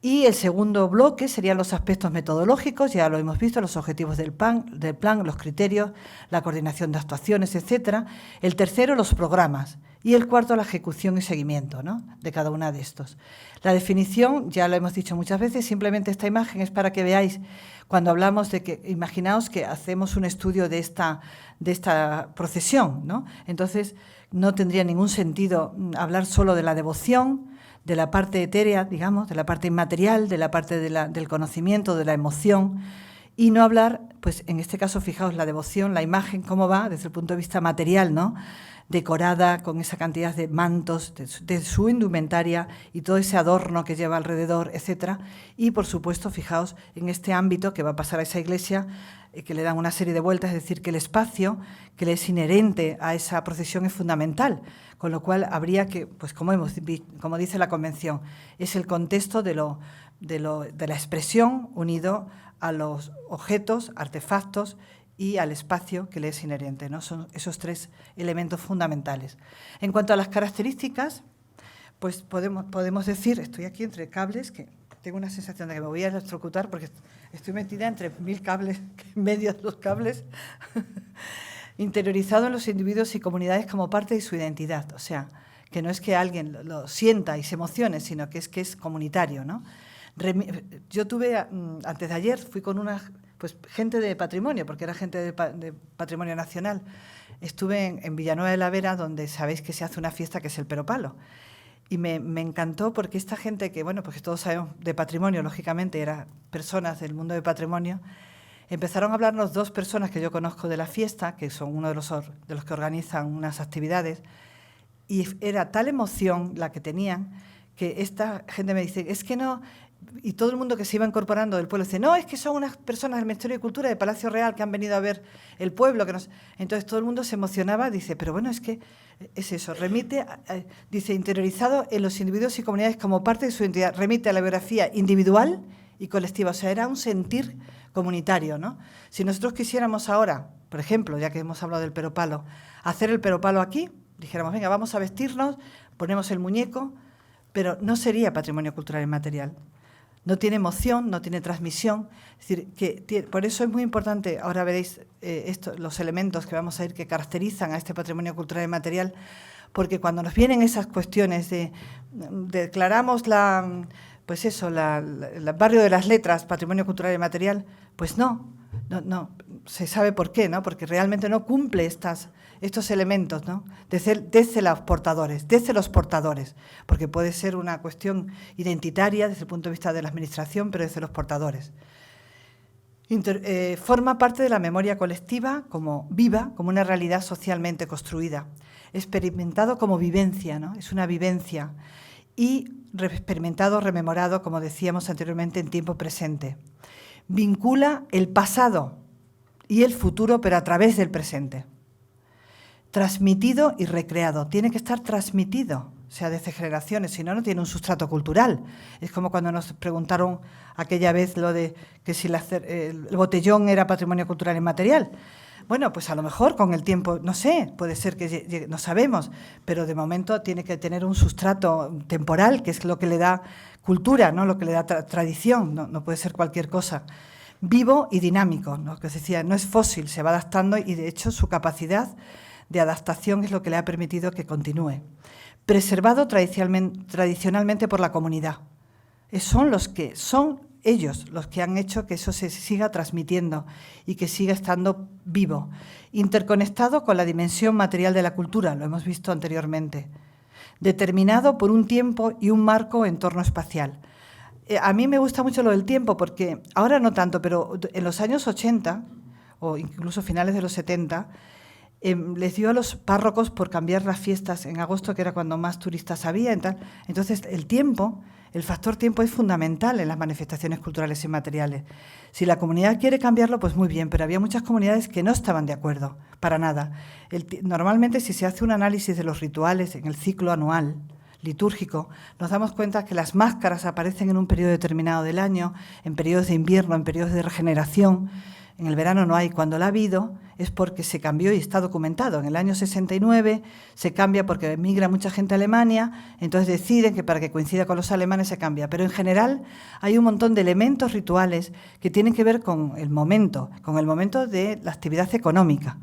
Y el segundo bloque serían los aspectos metodológicos, ya lo hemos visto, los objetivos del plan, los criterios, la coordinación de actuaciones, etcétera. El tercero, los programas. Y el cuarto, la ejecución y seguimiento, ¿no? De cada una de estos. La definición, ya lo hemos dicho muchas veces, simplemente esta imagen es para que veáis, cuando hablamos de que, imaginaos que hacemos un estudio de esta procesión, ¿no? Entonces, no tendría ningún sentido hablar solo de la devoción, de la parte etérea, digamos, de la parte inmaterial, de la parte del conocimiento, de la emoción, y no hablar, pues en este caso, fijaos, la devoción, la imagen, cómo va desde el punto de vista material, ¿no? Decorada con esa cantidad de mantos, de su indumentaria y todo ese adorno que lleva alrededor, etcétera. Y, por supuesto, fijaos en este ámbito que va a pasar a esa iglesia, que le dan una serie de vueltas, es decir, que el espacio que le es inherente a esa procesión es fundamental, con lo cual habría que, pues como dice la Convención, es el contexto de la expresión unido a los objetos, artefactos y al espacio que le es inherente, ¿no? Son esos 3 elementos fundamentales. En cuanto a las características, pues podemos decir, estoy aquí entre cables, que tengo una sensación de que me voy a electrocutar porque estoy metida entre 1000 cables, en medio de los cables, interiorizado en los individuos y comunidades como parte de su identidad. O sea, que no es que alguien lo sienta y se emocione, sino que es comunitario, ¿no? Yo tuve, antes de ayer, fui con gente de patrimonio, porque era gente de patrimonio nacional. Estuve en Villanueva de la Vera, donde sabéis que se hace una fiesta que es el Peropalo. Y me encantó porque esta gente que, bueno, pues todos sabemos de patrimonio, lógicamente, eran personas del mundo de patrimonio, empezaron a hablarnos 2 personas que yo conozco de la fiesta, que son uno de los que organizan unas actividades, y era tal emoción la que tenían que esta gente me dice, es que no... Y todo el mundo que se iba incorporando del pueblo dice, no, es que son unas personas del Ministerio de Cultura, de Palacio Real, que han venido a ver el pueblo. Entonces todo el mundo se emocionaba, dice, pero bueno, es que es eso, dice, interiorizado en los individuos y comunidades como parte de su identidad, remite a la biografía individual y colectiva, o sea, era un sentir comunitario, ¿no? Si nosotros quisiéramos ahora, por ejemplo, ya que hemos hablado del Peropalo, hacer el Peropalo aquí, dijéramos, venga, vamos a vestirnos, ponemos el muñeco, pero no sería patrimonio cultural inmaterial. No tiene emoción, no tiene transmisión. Es decir, por eso es muy importante, ahora veréis los elementos que vamos a ir que caracterizan a este patrimonio cultural inmaterial, porque cuando nos vienen esas cuestiones de declaramos el barrio de las letras, patrimonio cultural inmaterial, pues no, se sabe por qué, ¿no? Porque realmente no cumple estos elementos, ¿no? Desde los portadores, porque puede ser una cuestión identitaria desde el punto de vista de la administración, pero desde los portadores. Forma parte de la memoria colectiva como viva, como una realidad socialmente construida, experimentado como vivencia, ¿no? Es una vivencia, y experimentado, rememorado, como decíamos anteriormente, en tiempo presente. Vincula el pasado y el futuro, pero a través del presente. Transmitido y recreado. Tiene que estar transmitido, o sea, desde generaciones, si no, no tiene un sustrato cultural. Es como cuando nos preguntaron aquella vez lo de que si el botellón era patrimonio cultural inmaterial. Bueno, pues a lo mejor con el tiempo, no sé, puede ser que no sabemos, pero de momento tiene que tener un sustrato temporal, que es lo que le da cultura, ¿no? Lo que le da tradición, no puede ser cualquier cosa. Vivo y dinámico, ¿no? Que se decía, no es fósil, se va adaptando y de hecho su capacidad de adaptación es lo que le ha permitido que continúe. Preservado tradicionalmente por la comunidad. Son ellos los que han hecho que eso se siga transmitiendo y que siga estando vivo. Interconectado con la dimensión material de la cultura, lo hemos visto anteriormente. Determinado por un tiempo y un marco o entorno espacial. A mí me gusta mucho lo del tiempo porque, ahora no tanto, pero en los años 80 o incluso finales de los 70, les dio a los párrocos por cambiar las fiestas en agosto, que era cuando más turistas había. Entonces, el factor tiempo es fundamental en las manifestaciones culturales inmateriales. Si la comunidad quiere cambiarlo, pues muy bien, pero había muchas comunidades que no estaban de acuerdo, para nada. Normalmente, si se hace un análisis de los rituales en el ciclo anual litúrgico, nos damos cuenta que las máscaras aparecen en un periodo determinado del año, en periodos de invierno, en periodos de regeneración. En el verano no hay. Cuando la ha habido es porque se cambió y está documentado. En el año 69 se cambia porque emigra mucha gente a Alemania, entonces deciden que para que coincida con los alemanes se cambia. Pero en general hay un montón de elementos rituales que tienen que ver con el momento de la actividad económica,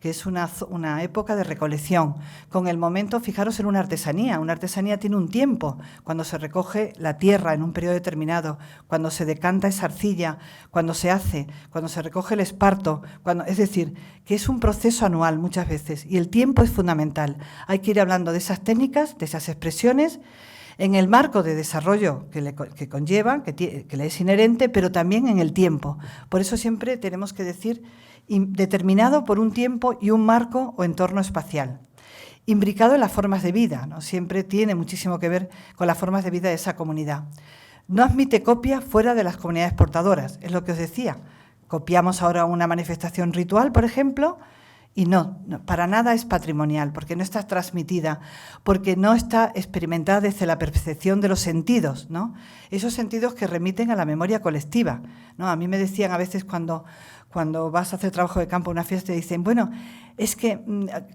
que es una época de recolección. Con el momento, fijaros en una artesanía tiene un tiempo, cuando se recoge la tierra en un periodo determinado, cuando se decanta esa arcilla, cuando se recoge el esparto, es decir, que es un proceso anual muchas veces, y el tiempo es fundamental. Hay que ir hablando de esas técnicas, de esas expresiones, en el marco de desarrollo que conlleva, que le es inherente, pero también en el tiempo. Por eso siempre tenemos que decir determinado por un tiempo y un marco o entorno espacial. Imbricado en las formas de vida, ¿no? Siempre tiene muchísimo que ver con las formas de vida de esa comunidad. No admite copia fuera de las comunidades portadoras, es lo que os decía. Copiamos ahora una manifestación ritual, por ejemplo, y no, para nada es patrimonial, porque no está transmitida, porque no está experimentada desde la percepción de los sentidos, ¿no? Esos sentidos que remiten a la memoria colectiva, ¿no? A mí me decían a veces cuando vas a hacer trabajo de campo a una fiesta, te dicen, bueno, es que,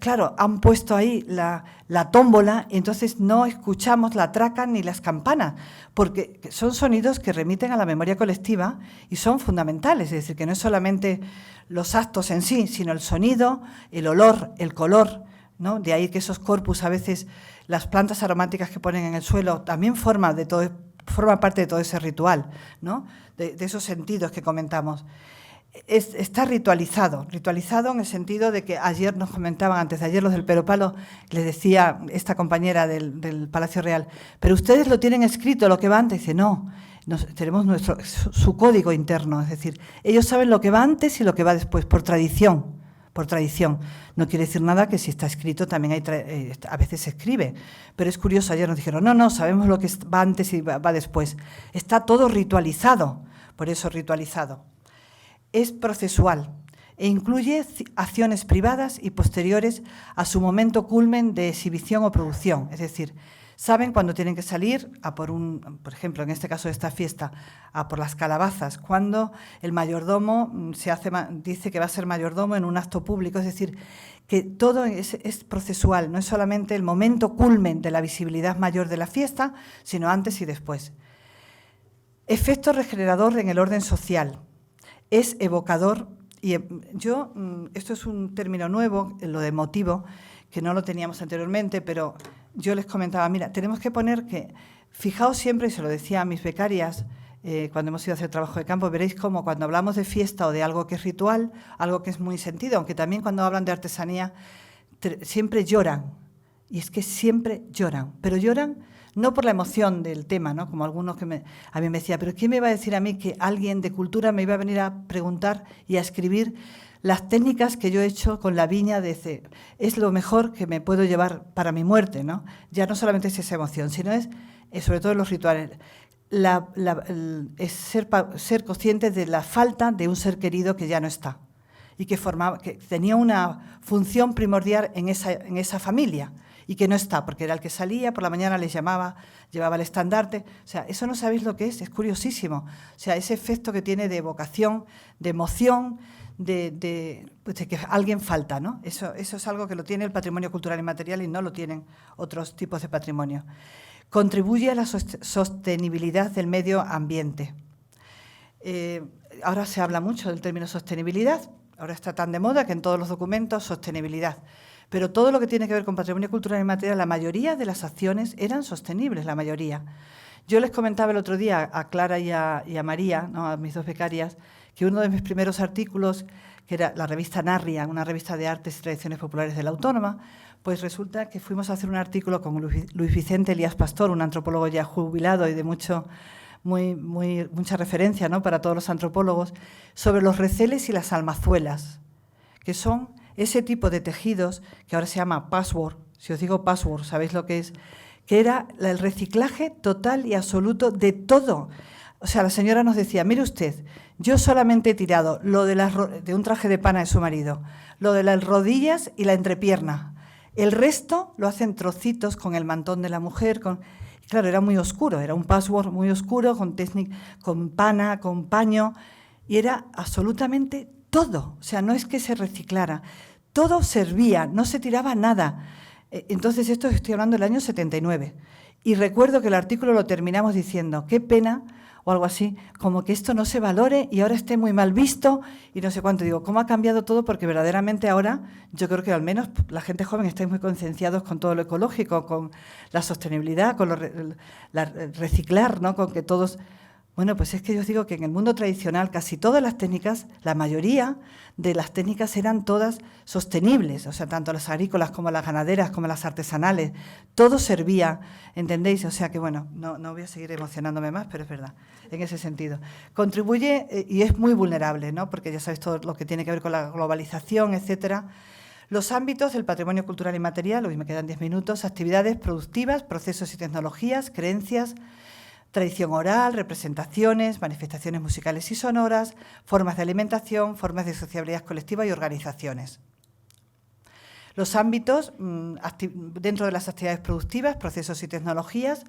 claro, han puesto ahí la tómbola y entonces no escuchamos la traca ni las campanas, porque son sonidos que remiten a la memoria colectiva y son fundamentales, es decir, que no es solamente los actos en sí, sino el sonido, el olor, el color, ¿no? De ahí que esos corpus, a veces las plantas aromáticas que ponen en el suelo, también forma parte de todo ese ritual, ¿no? De esos sentidos que comentamos. Está ritualizado en el sentido de que ayer nos comentaban, antes de ayer los del Peropalo, les decía esta compañera del Palacio Real, pero ustedes lo tienen escrito, lo que va antes. Dice, no, tenemos su código interno, es decir, ellos saben lo que va antes y lo que va después, por tradición. No quiere decir nada que si está escrito también a veces se escribe, pero es curioso, ayer nos dijeron, no, sabemos lo que va antes y va después. Está todo ritualizado, por eso ritualizado. Es procesual e incluye acciones privadas y posteriores a su momento culmen de exhibición o producción. Es decir, saben cuándo tienen que salir por ejemplo, en este caso de esta fiesta, a por las calabazas, cuando el mayordomo dice que va a ser mayordomo en un acto público. Es decir, que todo es procesual, no es solamente el momento culmen de la visibilidad mayor de la fiesta, sino antes y después. Efecto regenerador en el orden social. Es evocador, y esto es un término nuevo, lo de emotivo, que no lo teníamos anteriormente, pero yo les comentaba, mira, tenemos que poner que, fijaos siempre, y se lo decía a mis becarias, cuando hemos ido a hacer trabajo de campo, veréis cómo cuando hablamos de fiesta o de algo que es ritual, algo que es muy sentido, aunque también cuando hablan de artesanía, siempre lloran. Y es que siempre lloran, pero lloran no por la emoción del tema, ¿no? Como algunos a mí me decía, pero ¿quién me va a decir a mí que alguien de cultura me iba a venir a preguntar y a escribir las técnicas que yo he hecho con la viña es lo mejor que me puedo llevar para mi muerte, ¿no? Ya no solamente es esa emoción, sino es sobre todo los rituales. Es ser conscientes de la falta de un ser querido que ya no está y que tenía una función primordial en esa familia y que no está, porque era el que salía, por la mañana les llamaba, llevaba el estandarte. O sea, eso no sabéis lo que es curiosísimo. O sea, ese efecto que tiene de evocación, de emoción, de que alguien falta, ¿no? Eso es algo que lo tiene el patrimonio cultural inmaterial y no lo tienen otros tipos de patrimonio. Contribuye a la sostenibilidad del medio ambiente. Ahora se habla mucho del término sostenibilidad, ahora está tan de moda que en todos los documentos sostenibilidad. Pero todo lo que tiene que ver con patrimonio cultural inmaterial, la mayoría de las acciones eran sostenibles, la mayoría. Yo les comentaba el otro día a Clara y a María, ¿no?, a mis dos becarias, que uno de mis primeros artículos, que era la revista Narria, una revista de artes y tradiciones populares de la Autónoma, pues resulta que fuimos a hacer un artículo con Luis Vicente Elías Pastor, un antropólogo ya jubilado y de mucha referencia, ¿no?, para todos los antropólogos, sobre los receles y las almazuelas, que son ese tipo de tejidos que ahora se llama patchwork. Si os digo patchwork, ¿sabéis lo que es? Que era el reciclaje total y absoluto de todo. O sea, la señora nos decía, mire usted, yo solamente he tirado lo de un traje de pana de su marido, lo de las rodillas y la entrepierna. El resto lo hacen trocitos con el mantón de la mujer. Claro, era muy oscuro, era un patchwork muy oscuro, con pana, con paño, y era absolutamente todo. O sea, no es que se reciclara, todo servía, no se tiraba nada. Entonces, esto estoy hablando del año 79. Y recuerdo que el artículo lo terminamos diciendo, qué pena, o algo así, como que esto no se valore y ahora esté muy mal visto y no sé cuánto. Digo, ¿cómo ha cambiado todo? Porque verdaderamente ahora yo creo que al menos la gente joven estáis muy concienciados con todo lo ecológico, con la sostenibilidad, con reciclar, ¿no?, con que todos... Bueno, pues es que yo os digo que en el mundo tradicional casi todas las técnicas, la mayoría de las técnicas eran todas sostenibles, o sea, tanto las agrícolas como las ganaderas, como las artesanales, todo servía, ¿entendéis? O sea que, bueno, no voy a seguir emocionándome más, pero es verdad, en ese sentido. Contribuye y es muy vulnerable, ¿no?, porque ya sabéis todo lo que tiene que ver con la globalización, etcétera. Los ámbitos del patrimonio cultural inmaterial, hoy me quedan 10 minutos, actividades productivas, procesos y tecnologías, creencias, tradición oral, representaciones, manifestaciones musicales y sonoras, formas de alimentación, formas de sociabilidad colectiva y organizaciones. Los ámbitos, dentro de las actividades productivas, procesos y tecnologías,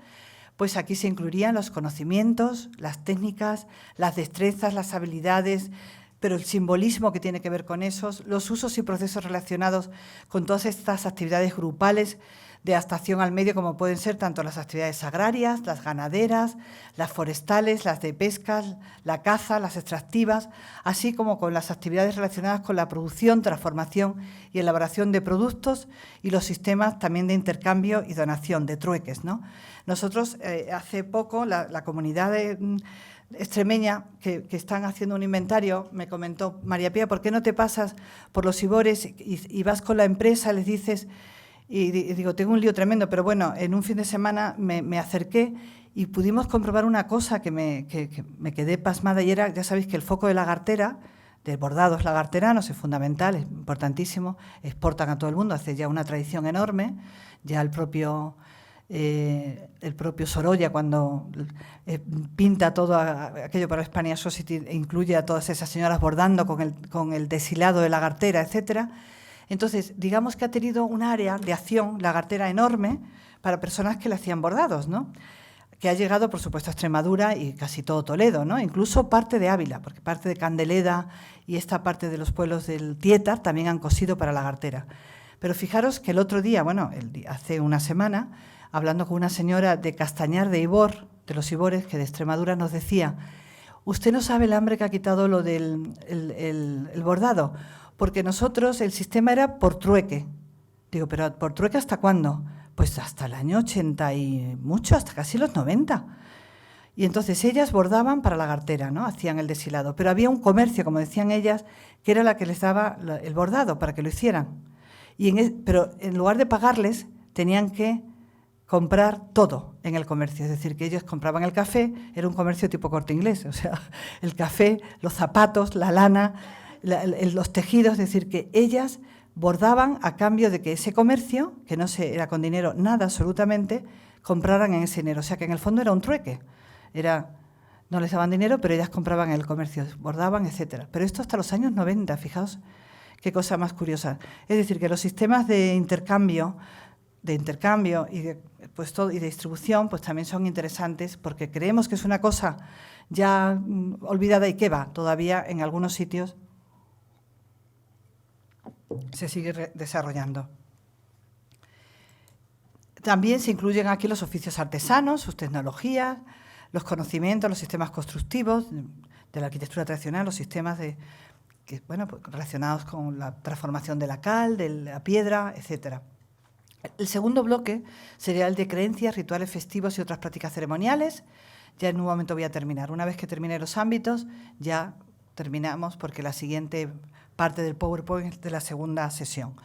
pues aquí se incluirían los conocimientos, las técnicas, las destrezas, las habilidades, pero el simbolismo que tiene que ver con esos, los usos y procesos relacionados con todas estas actividades grupales de adaptación al medio, como pueden ser tanto las actividades agrarias, las ganaderas, las forestales, las de pesca, la caza, las extractivas, así como con las actividades relacionadas con la producción, transformación y elaboración de productos y los sistemas también de intercambio y donación, de trueques, ¿no? Nosotros, hace poco, la comunidad extremeña que están haciendo un inventario, me comentó, María Pía, ¿por qué no te pasas por los Ibores y vas con la empresa, les dices... Y digo, tengo un lío tremendo, pero bueno, en un fin de semana me acerqué y pudimos comprobar una cosa que me quedé pasmada y era, ya sabéis que el foco de lagartera, de bordados lagarteranos, es fundamental, es importantísimo, exportan a todo el mundo, hace ya una tradición enorme, ya el propio Sorolla cuando pinta todo aquello para Hispania Society e incluye a todas esas señoras bordando con el deshilado de lagartera, etcétera. Entonces, digamos que ha tenido un área de acción lagartera enorme para personas que le hacían bordados, ¿no? Que ha llegado, por supuesto, a Extremadura y casi todo Toledo, ¿no? Incluso parte de Ávila, porque parte de Candeleda y esta parte de los pueblos del Tietar también han cosido para lagartera. Pero fijaros que el otro día, hace una semana, hablando con una señora de Castañar de Ibor, de los Ibores, que de Extremadura, nos decía, usted no sabe el hambre que ha quitado lo del el bordado, porque nosotros el sistema era por trueque. Digo, ¿pero por trueque hasta cuándo? Pues hasta el año 80 y mucho, hasta casi los 90. Y entonces ellas bordaban para la gartera, ¿no? Hacían el deshilado. Pero había un comercio, como decían ellas, que era la que les daba el bordado para que lo hicieran. Pero en lugar de pagarles, tenían que comprar todo en el comercio. Es decir, que ellos compraban el café, era un comercio tipo Corte Inglés. O sea, el café, los zapatos, la lana, los tejidos. Es decir, que ellas bordaban a cambio de que ese comercio, que no era con dinero nada absolutamente, compraran en ese dinero. O sea, que en el fondo era un trueque. No les daban dinero, pero ellas compraban en el comercio, bordaban, etcétera. Pero esto hasta los años 90, fijaos qué cosa más curiosa. Es decir, que los sistemas de intercambio y de distribución pues también son interesantes, porque creemos que es una cosa ya olvidada y que va, todavía en algunos sitios se sigue desarrollando. También se incluyen aquí los oficios artesanos, sus tecnologías, los conocimientos, los sistemas constructivos de la arquitectura tradicional, los sistemas relacionados con la transformación de la cal, de la piedra, etcétera. El segundo bloque sería el de creencias, rituales festivos y otras prácticas ceremoniales. Ya en un momento voy a terminar. Una vez que termine los ámbitos, ya terminamos, porque la siguiente parte del PowerPoint es de la segunda sesión.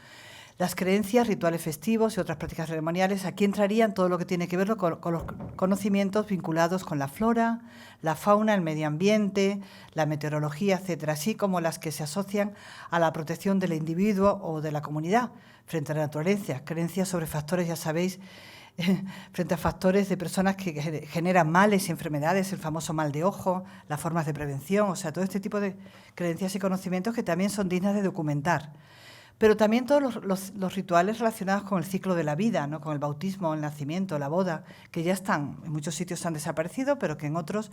Las creencias, rituales festivos y otras prácticas ceremoniales, aquí entrarían todo lo que tiene que ver con los conocimientos vinculados con la flora, la fauna, el medio ambiente, la meteorología, etcétera, así como las que se asocian a la protección del individuo o de la comunidad frente a la naturaleza. Creencias sobre factores, ya sabéis, frente a factores de personas que generan males y enfermedades, el famoso mal de ojo, las formas de prevención, o sea, todo este tipo de creencias y conocimientos que también son dignas de documentar. Pero también todos los rituales relacionados con el ciclo de la vida, ¿no? Con el bautismo, el nacimiento, la boda, que ya están, en muchos sitios han desaparecido, pero que en otros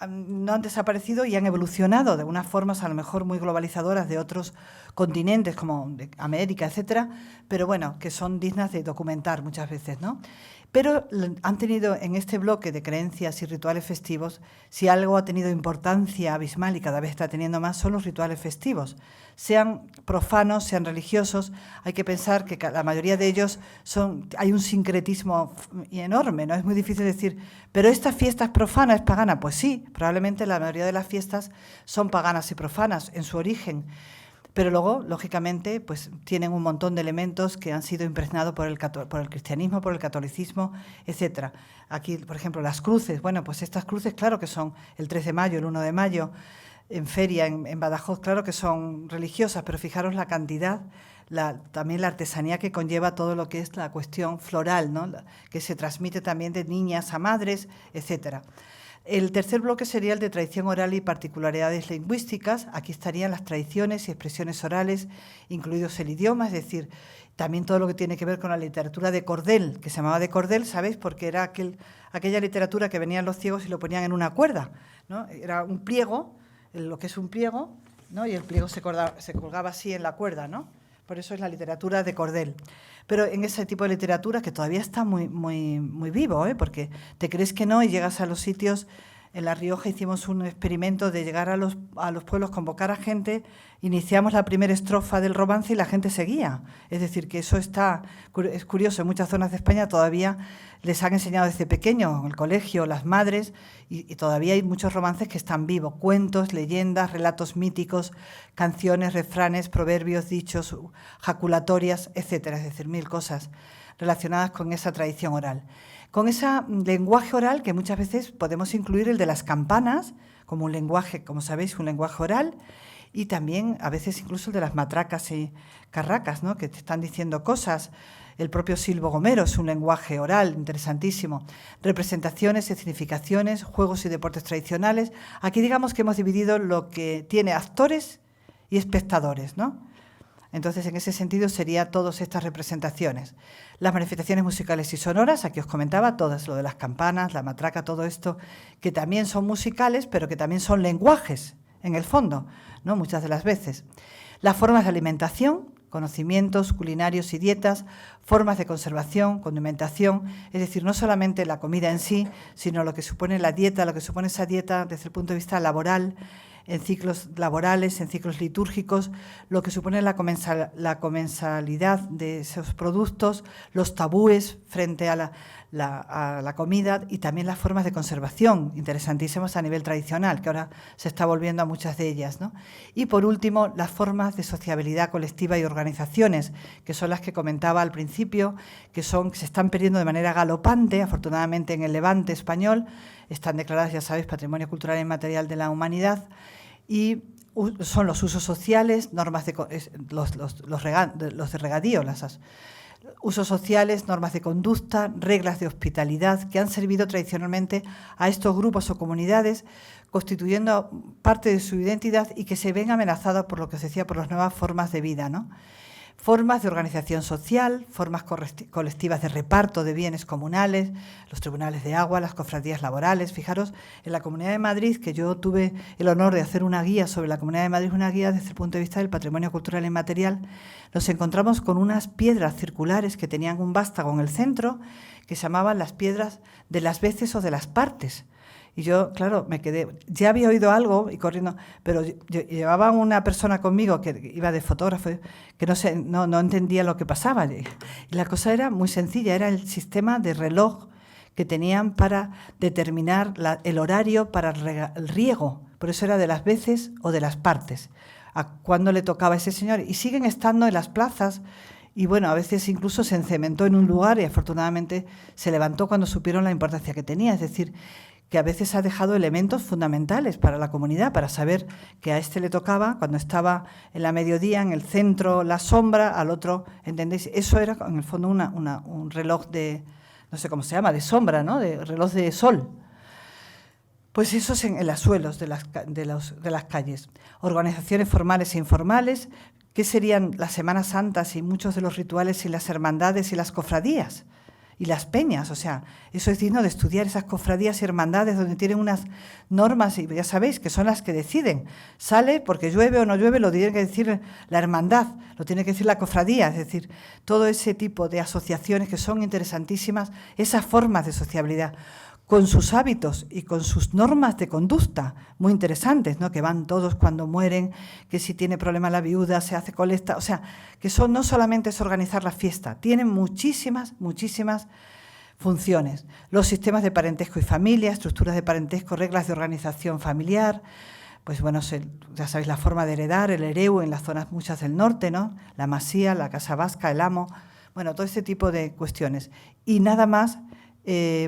no han desaparecido y han evolucionado de unas formas a lo mejor muy globalizadoras de otros continentes, como de América, etcétera, pero bueno, que son dignas de documentar muchas veces, ¿no? Pero han tenido en este bloque de creencias y rituales festivos, si algo ha tenido importancia abismal y cada vez está teniendo más, son los rituales festivos. Sean profanos, sean religiosos, hay que pensar que la mayoría de ellos hay un sincretismo enorme, ¿no? Es muy difícil decir, pero esta fiesta es profana, es pagana. Pues sí, probablemente la mayoría de las fiestas son paganas y profanas en su origen. Pero luego, lógicamente, pues tienen un montón de elementos que han sido impregnados por el cristianismo, por el catolicismo, etcétera. Aquí, por ejemplo, las cruces. Bueno, pues estas cruces, claro que son el 3 de mayo, el 1 de mayo, en feria, en Badajoz, claro que son religiosas, pero fijaros la cantidad, también la artesanía que conlleva todo lo que es la cuestión floral, ¿no? Que se transmite también de niñas a madres, etcétera. El tercer bloque sería el de tradición oral y particularidades lingüísticas. Aquí estarían las tradiciones y expresiones orales, incluidos el idioma, es decir, también todo lo que tiene que ver con la literatura de cordel, que se llamaba de cordel, ¿sabéis? Porque era aquella literatura que venían los ciegos y lo ponían en una cuerda, ¿no? Era un pliego, lo que es un pliego, ¿no? Y el pliego se colgaba así en la cuerda, ¿no? Por eso es la literatura de cordel. Pero en ese tipo de literatura que todavía está muy, muy, muy vivo, porque te crees que no y llegas a los sitios. En La Rioja hicimos un experimento de llegar a los pueblos, convocar a gente, iniciamos la primera estrofa del romance y la gente seguía. Es decir, que eso es curioso. En muchas zonas de España todavía les han enseñado desde pequeño, en el colegio, las madres, y todavía hay muchos romances que están vivos. Cuentos, leyendas, relatos míticos, canciones, refranes, proverbios, dichos, jaculatorias, etcétera. Es decir, 1000 cosas relacionadas con esa tradición oral. Con ese lenguaje oral, que muchas veces podemos incluir el de las campanas, como un lenguaje, como sabéis, un lenguaje oral, y también a veces incluso el de las matracas y carracas, ¿no? Que te están diciendo cosas. El propio silbo gomero es un lenguaje oral interesantísimo. Representaciones y significaciones, juegos y deportes tradicionales. Aquí digamos que hemos dividido lo que tiene actores y espectadores, ¿no? Entonces, en ese sentido, serían todas estas representaciones. Las manifestaciones musicales y sonoras, aquí os comentaba, todas, lo de las campanas, la matraca, todo esto, que también son musicales, pero que también son lenguajes, en el fondo, ¿no? Muchas de las veces. Las formas de alimentación, conocimientos culinarios y dietas, formas de conservación, condimentación, es decir, no solamente la comida en sí, sino lo que supone la dieta, lo que supone esa dieta desde el punto de vista laboral, en ciclos laborales, en ciclos litúrgicos, lo que supone la comensalidad de esos productos, los tabúes frente a a la comida y también las formas de conservación, interesantísimas a nivel tradicional, que ahora se está volviendo a muchas de ellas, ¿no? Y por último, las formas de sociabilidad colectiva y organizaciones, que son las que comentaba al principio, que se están perdiendo de manera galopante, afortunadamente en el Levante español, están declaradas, ya sabéis, Patrimonio Cultural e Inmaterial de la Humanidad, y son los usos sociales, normas de los de regadío, usos sociales, normas de conducta, reglas de hospitalidad que han servido tradicionalmente a estos grupos o comunidades, constituyendo parte de su identidad y que se ven amenazadas por lo que os decía, por las nuevas formas de vida, ¿no? Formas de organización social, formas colectivas de reparto de bienes comunales, los tribunales de agua, las cofradías laborales. Fijaros, en la Comunidad de Madrid, que yo tuve el honor de hacer una guía sobre la Comunidad de Madrid, una guía desde el punto de vista del patrimonio cultural e inmaterial, nos encontramos con unas piedras circulares que tenían un vástago en el centro, que se llamaban las piedras de las veces o de las partes. Y yo, claro, me quedé, ya había oído algo y corriendo, pero llevaba una persona conmigo que iba de fotógrafo, que no entendía lo que pasaba. Y la cosa era muy sencilla, era el sistema de reloj que tenían para determinar el horario para el riego. Por eso era de las veces o de las partes, a cuándo le tocaba a ese señor. Y siguen estando en las plazas. Y bueno, a veces incluso se encementó en un lugar y afortunadamente se levantó cuando supieron la importancia que tenía. Es decir, que a veces ha dejado elementos fundamentales para la comunidad, para saber que a este le tocaba cuando estaba en la mediodía, en el centro, la sombra, al otro, ¿entendéis? Eso era en el fondo un reloj de, no sé cómo se llama, de sombra, ¿no? De reloj de sol. Pues eso es en los suelos de las calles. Organizaciones formales e informales, ¿qué serían las Semanas Santas y muchos de los rituales y las hermandades y las cofradías? Y las peñas, o sea, eso es digno de estudiar, esas cofradías y hermandades donde tienen unas normas, y ya sabéis que son las que deciden. Sale porque llueve o no llueve, lo tiene que decir la hermandad, lo tiene que decir la cofradía, es decir, todo ese tipo de asociaciones que son interesantísimas, esas formas de sociabilidad, con sus hábitos y con sus normas de conducta, muy interesantes, ¿no? Que van todos cuando mueren, que si tiene problema la viuda se hace colecta, o sea, que no solamente es organizar la fiesta, tienen muchísimas funciones. Los sistemas de parentesco y familia, estructuras de parentesco, reglas de organización familiar, pues bueno, ya sabéis la forma de heredar, el hereu en las zonas muchas del norte, ¿no? La masía, la casa vasca, el amo, bueno, todo este tipo de cuestiones. Y nada más.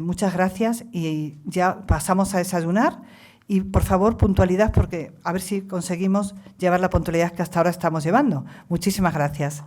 Muchas gracias y ya pasamos a desayunar y por favor puntualidad porque a ver si conseguimos llevar la puntualidad que hasta ahora estamos llevando. Muchísimas gracias.